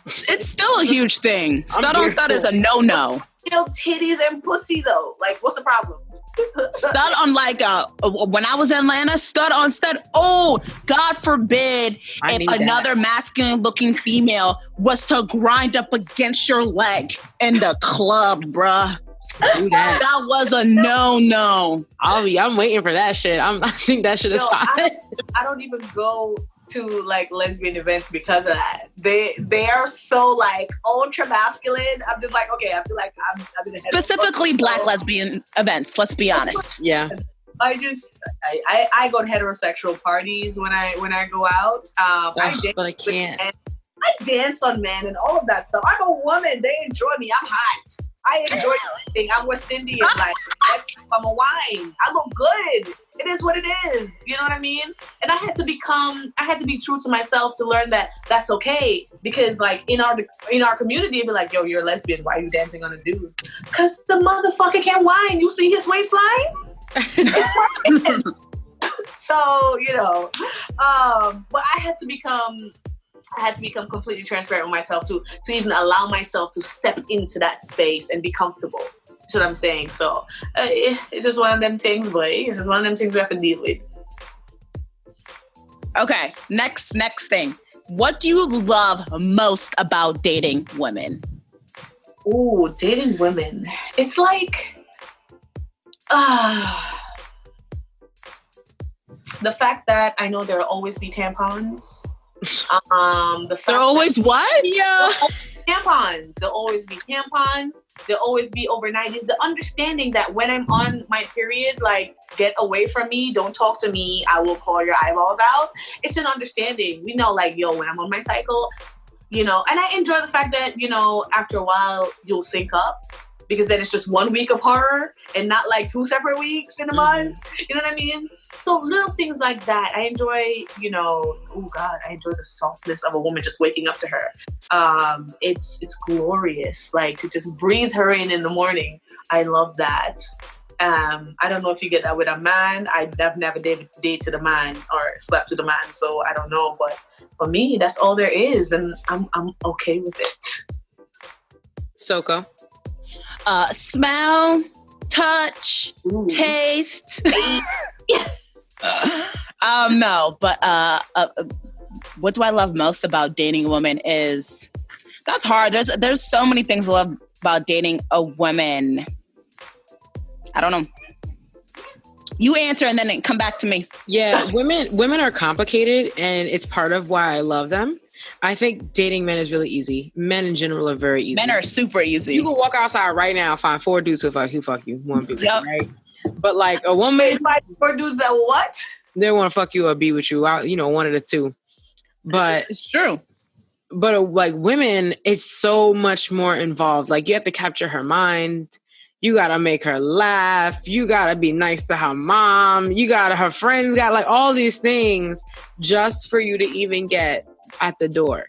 it's still a huge thing. Stud on stud is a no-no. Titties and pussy though. Like, what's the problem? Stud on when I was in Atlanta, stud on stud. Oh, God forbid if another masculine looking female was to grind up against your leg in the club, bruh. Do that. That was a no. I'm waiting for that shit. I think that shit is hot. I don't even go to like lesbian events because of that. They are so like ultra masculine. I'm just like, okay, I feel like I'm gonna specifically Black lesbian events. Let's be honest. Yeah. I go to heterosexual parties when I go out. But I can't. I dance on men and all of that stuff. I'm a woman. They enjoy me. I'm hot. I enjoy everything. I'm West Indian. Like, I'm a wine. I look good. It is what it is. You know what I mean? And I had to be true to myself to learn that that's okay. Because like in our community, it'd be like, yo, you're a lesbian. Why are you dancing on a dude? Because the motherfucker can whine. You see his waistline? So, but I had to become completely transparent with myself to even allow myself to step into that space and be comfortable. That's what I'm saying. So it's just one of them things, boy. It's just one of them things we have to deal with. Okay, next thing. What do you love most about dating women? Ooh, dating women. It's like the fact that I know there'll always be tampons. There always what? Yeah. Tampons. There'll always be tampons. There'll always be overnighties. The understanding that when I'm on my period, like, get away from me, don't talk to me, I will claw your eyeballs out. It's an understanding. We know, like, yo, when I'm on my cycle, and I enjoy the fact that, after a while, you'll sync up. Because then it's just 1 week of horror and not like 2 separate weeks in a month. You know what I mean? So little things like that. I enjoy, I enjoy the softness of a woman just waking up to her. It's glorious. Like, to just breathe her in the morning. I love that. I don't know if you get that with a man. I've never dated a man or slept with a man, so I don't know. But for me, that's all there is, and I'm okay with it. Soko. Smell, touch, taste. No, but what do I love most about dating a woman is, that's hard. There's so many things I love about dating a woman. I don't know. You answer and then come back to me. Yeah, women are complicated, and it's part of why I love them. I think dating men is really easy. Men in general are very easy. Men are super easy. You can walk outside right now and find 4 dudes who fuck you. One people, right? But like a woman, 4 dudes that what? They want to fuck you or be with you. One of the two. But it's true. But like women, it's so much more involved. Like, you have to capture her mind. You gotta make her laugh. You gotta be nice to her mom. Her friends got like all these things just for you to even get at the door.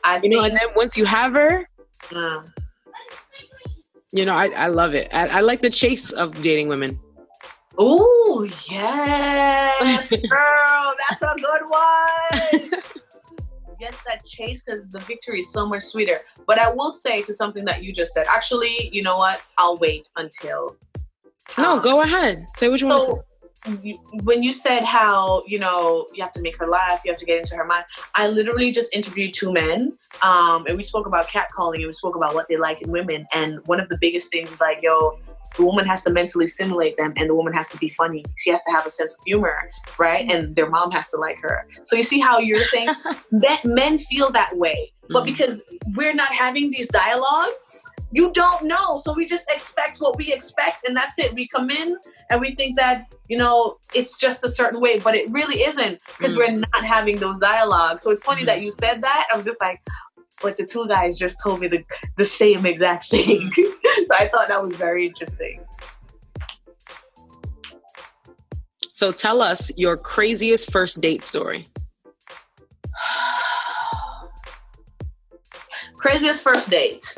And then once you have her, I love it. I like the chase of dating women. Ooh, yes, girl, that's a good one. Yes, that chase, because the victory is so much sweeter. But I will say to something that you just said, actually, you know what? I'll wait until. No, go ahead. Say what you want to say. when you said how, you have to make her laugh, you have to get into her mind, I literally just interviewed 2 men, and we spoke about catcalling, and we spoke about what they like in women. And one of the biggest things is like, the woman has to mentally stimulate them, and the woman has to be funny. She has to have a sense of humor, right? And their mom has to like her. So you see how you're saying that men feel that way, but because we're not having these dialogues, you don't know. So we just expect what we expect, and that's it. We come in and we think that, it's just a certain way, but it really isn't, because we're not having those dialogues. So it's funny that you said that. I'm just like, but the 2 guys just told me the same exact thing. So I thought that was very interesting. So tell us your craziest first date story. Craziest first date.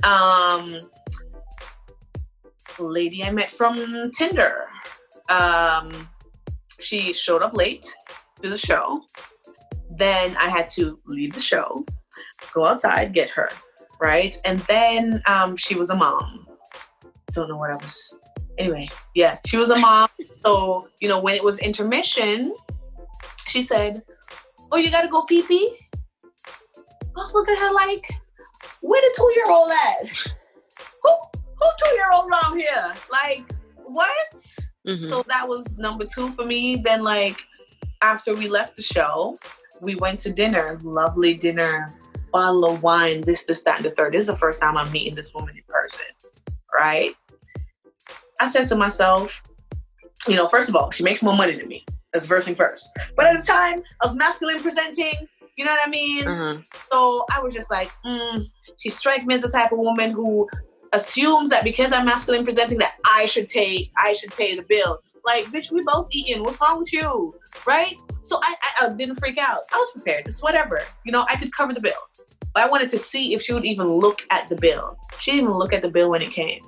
Lady I met from Tinder. She showed up late to the show. Then I had to leave the show, go outside, get her, right? And then she was a mom. Don't know what I was. Anyway, yeah, she was a mom. So, when it was intermission, she said, "Oh, you gotta go pee-pee?" I was looking at her like, where the 2-year-old at? Who 2-year-old around here? Like, what? So that was number 2 for me. Then, after we left the show, we went to dinner. Lovely dinner. Bottle of wine, this, that, and the third. This is the first time I'm meeting this woman in person, right? I said to myself, first of all, she makes more money than me. That's first thing first. But at the time, I was masculine presenting. You know what I mean? So I was just like, she strikes me as the type of woman who assumes that because I'm masculine presenting that I should pay the bill. Like, bitch, we both eating. What's wrong with you? Right? So I didn't freak out. I was prepared. It's whatever. I could cover the bill. But I wanted to see if she would even look at the bill. She didn't even look at the bill when it came.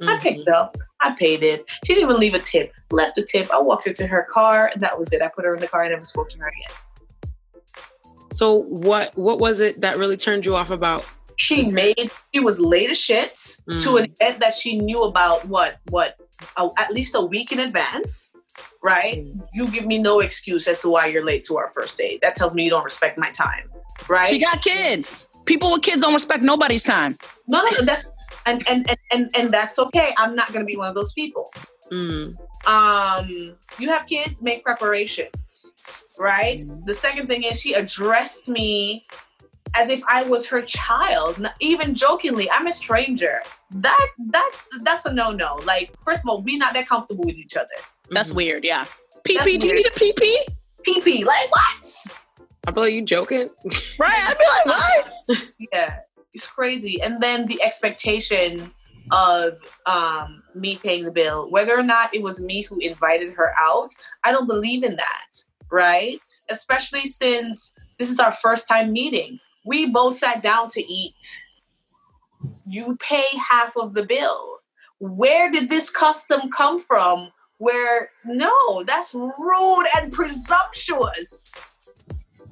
I picked it up. I paid it. She didn't even leave a tip. Left a tip. I walked her to her car, and that was it. I put her in the car and never spoke to her again. So what was it that really turned you off about? She was late as shit to an event that she knew about at least a week in advance, right? You give me no excuse as to why you're late to our first date. That tells me you don't respect my time, right? She got kids. People with kids don't respect nobody's time. No, that's and that's okay. I'm not gonna be one of those people. You have kids, make preparations, right? The second thing is she addressed me as if I was her child, even jokingly. I'm a stranger. That's a no-no. Like, first of all, we're not that comfortable with each other. That's weird, yeah. PP, do you need a PP? PP, like what? I'd be like, you joking? Right, I'd be like, what? Yeah, it's crazy. And then the expectation of me paying the bill, whether or not it was me who invited her out, I don't believe in that, right? Especially since this is our first time meeting. We both sat down to eat. You pay half of the bill. Where did this custom come from? No, that's rude and presumptuous.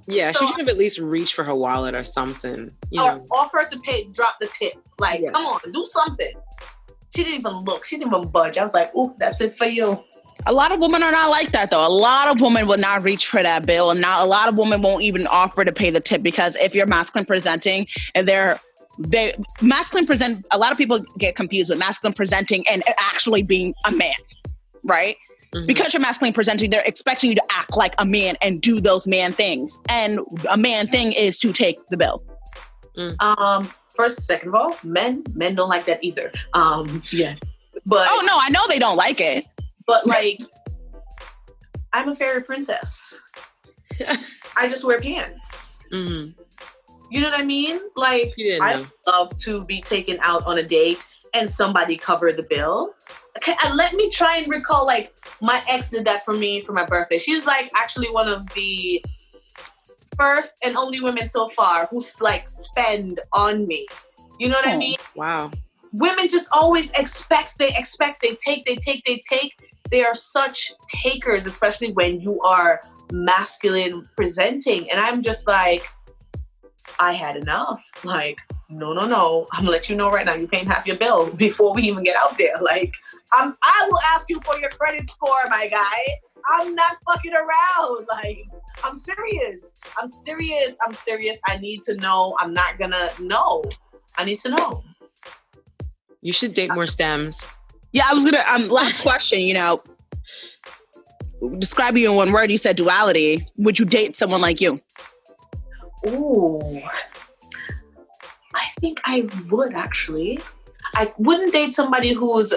Yeah, she should have at least reached for her wallet or something. Or offer to pay, drop the tip. Like, Come on, do something. She didn't even look. She didn't even budge. I was like, ooh, that's it for you. A lot of women are not like that, though. A lot of women will not reach for that bill, and a lot of women won't even offer to pay the tip, because if you're masculine presenting and they masculine present, a lot of people get confused with masculine presenting and actually being a man, right? Because you're masculine presenting, they're expecting you to act like a man and do those man things, and a man thing is to take the bill. Second of all, men don't like that either. Yeah, but oh no, I know they don't like it. But I'm a fairy princess. I just wear pants. You know what I mean? Like, I love to be taken out on a date and somebody cover the bill. Okay, and let me try and recall, my ex did that for me for my birthday. She's actually one of the first and only women so far who spend on me. You know what I mean? Wow. Women just always expect, they take. They are such takers, especially when you are masculine presenting. And I'm just like, I had enough. No. I'm gonna let you know right now, you're paying half your bill before we even get out there. I will ask you for your credit score, my guy. I'm not fucking around. Like, I'm serious. I need to know. I'm not gonna know. I need to know. You should date more stems. Yeah, I was gonna, last question, describe you in one word. You said duality. Would you date someone like you? Ooh. I think I would, actually. I wouldn't date somebody who's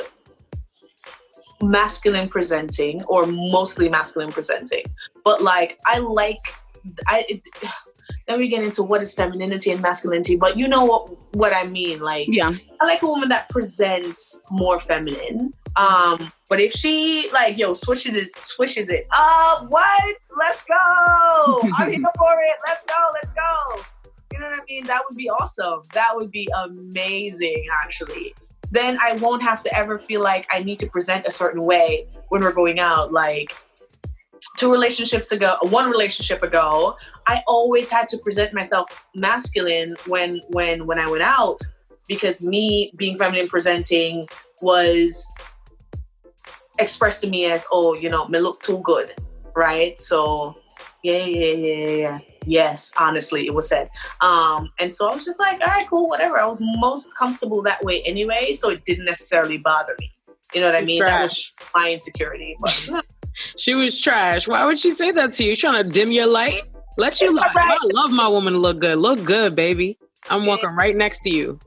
masculine presenting or mostly masculine presenting, but like then we get into what is femininity and masculinity, but you know what I mean. Like, yeah, I like a woman that presents more feminine. But if she like, swishes it up, what? Let's go. I'm here for it. Let's go. You know what I mean? That would be awesome. That would be amazing, actually. Then I won't have to ever feel like I need to present a certain way when we're going out. Like, one relationship ago, I always had to present myself masculine when I went out, because me being feminine presenting was expressed to me as, me look too good, right? So yeah. Yes, honestly, it was said. And so I was just like, all right, cool, whatever. I was most comfortable that way anyway, so it didn't necessarily bother me. You know what I mean? Trash. That was my insecurity. But she was trash. Why would she say that to you? Trying to dim your light? Let you lie. Right. I love my woman to look good. Look good, baby. I'm walking right next to you.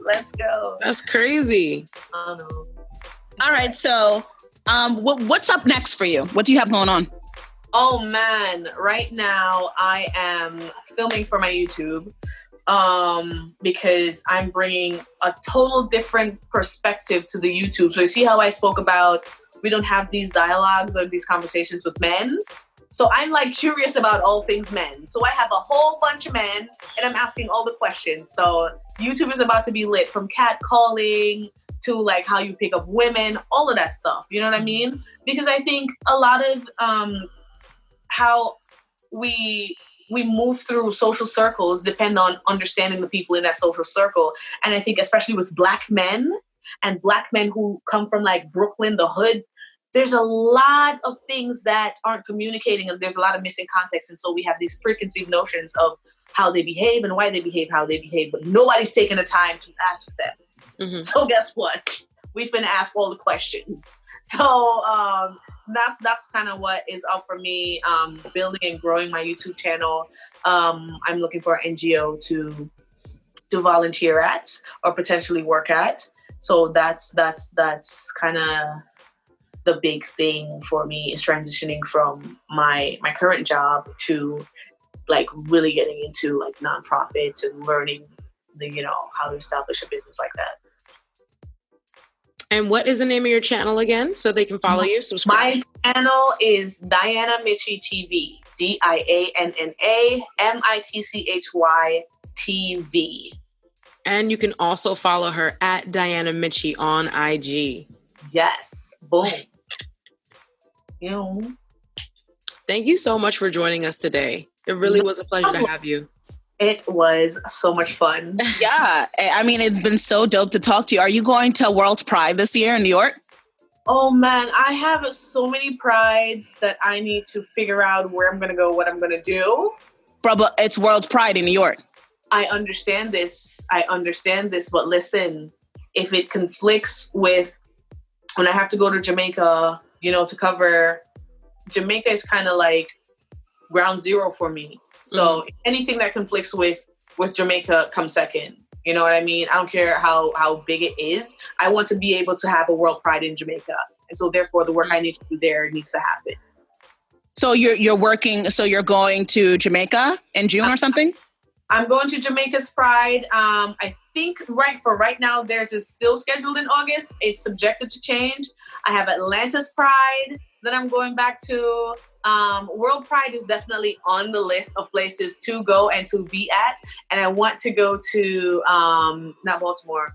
Let's go. That's crazy. I know. All right, so what's up next for you? What do you have going on? Oh man, right now I am filming for my YouTube because I'm bringing a total different perspective to the YouTube. So you see how I spoke about we don't have these dialogues or these conversations with men? So I'm like curious about all things men. So I have a whole bunch of men and I'm asking all the questions. So YouTube is about to be lit, from catcalling to like how you pick up women, all of that stuff. You know what I mean? Because I think a lot of how we move through social circles depend on understanding the people in that social circle. And I think especially with Black men and Black men who come from like Brooklyn, the hood, there's a lot of things that aren't communicating, and there's a lot of missing context. And so we have these preconceived notions of how they behave and why they behave, how they behave, but nobody's taking the time to ask them. Mm-hmm. So guess what? We finna ask all the questions. So that's kind of what is up for me, building and growing my YouTube channel. I'm looking for an NGO to volunteer at or potentially work at. So that's kind of the big thing for me, is transitioning from my current job to like really getting into like nonprofits and learning how to establish a business like that. And what is the name of your channel again, so they can follow you, subscribe? My channel is Dianna Mitchy TV. DIANNA MITCHY TV. And you can also follow her at Dianna Mitchy on IG. Yes. Boom. Thank you so much for joining us today. It really was a pleasure to have you. It was so much fun. Yeah. I mean, it's been so dope to talk to you. Are you going to World Pride this year in New York? Oh, man. I have so many prides that I need to figure out where I'm going to go, what I'm going to do. Bro, but it's World Pride in New York. I understand this. But listen, if it conflicts with when I have to go to Jamaica, to cover, Jamaica is kind of like ground zero for me. So anything that conflicts with Jamaica comes second. You know what I mean? I don't care how big it is. I want to be able to have a World Pride in Jamaica. And so therefore the work I need to do there needs to happen. So you're going to Jamaica in June or something? I'm going to Jamaica's Pride. I think right now theirs is still scheduled in August. It's subjected to change. I have Atlanta's Pride that I'm going back to. World Pride is definitely on the list of places to go and to be at. And I want to go to, not Baltimore,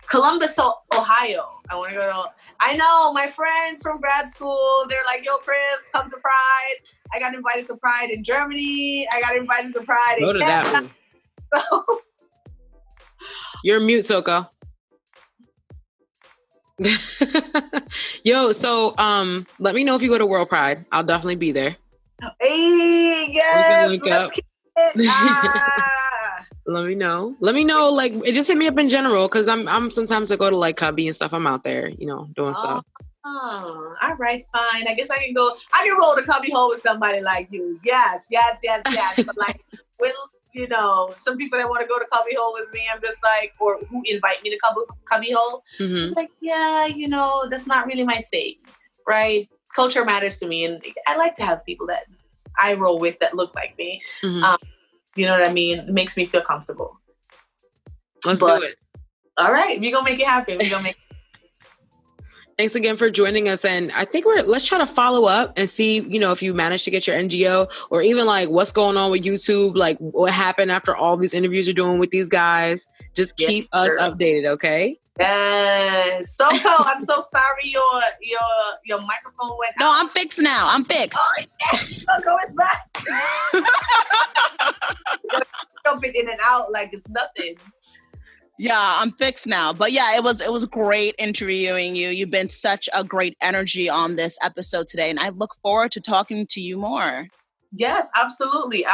Columbus, Ohio. I want to go to, I know my friends from grad school, they're like, yo, Chris, come to Pride. I got invited to Pride in Germany. I got invited to Pride in Canada. So. You're mute, Soko. Yo, so let me know if you go to World Pride. I'll definitely be there. Hey, yes, link let's up. keep it. Let me know. Like, just hit me up in general, because I'm sometimes I go to like Cubby and stuff. I'm out there, doing stuff. Oh, all right, fine. I guess I can go. I can roll the cubby hole with somebody like you. Yes. But like, when some people that want to go to cubby hole with me, I'm just like, or who invite me to cubby hole, it's like, yeah, that's not really my thing, right? Culture matters to me, and I like to have people that I roll with that look like me. You know what I mean? It makes me feel comfortable. Let's do it. All right, we're gonna make it happen. Thanks again for joining us. And I think let's try to follow up and see, if you managed to get your NGO, or even like what's going on with YouTube, like what happened after all these interviews you're doing with these guys. Just keep us updated, okay? Yes. So I'm so sorry your microphone went out. No, I'm fixed now. I'm fixed. Oh, yes. Go, it's back. Jumping in and out like it's nothing. Yeah, I'm fixed now. But yeah, it was great interviewing you. You've been such a great energy on this episode today, and I look forward to talking to you more. Yes, absolutely.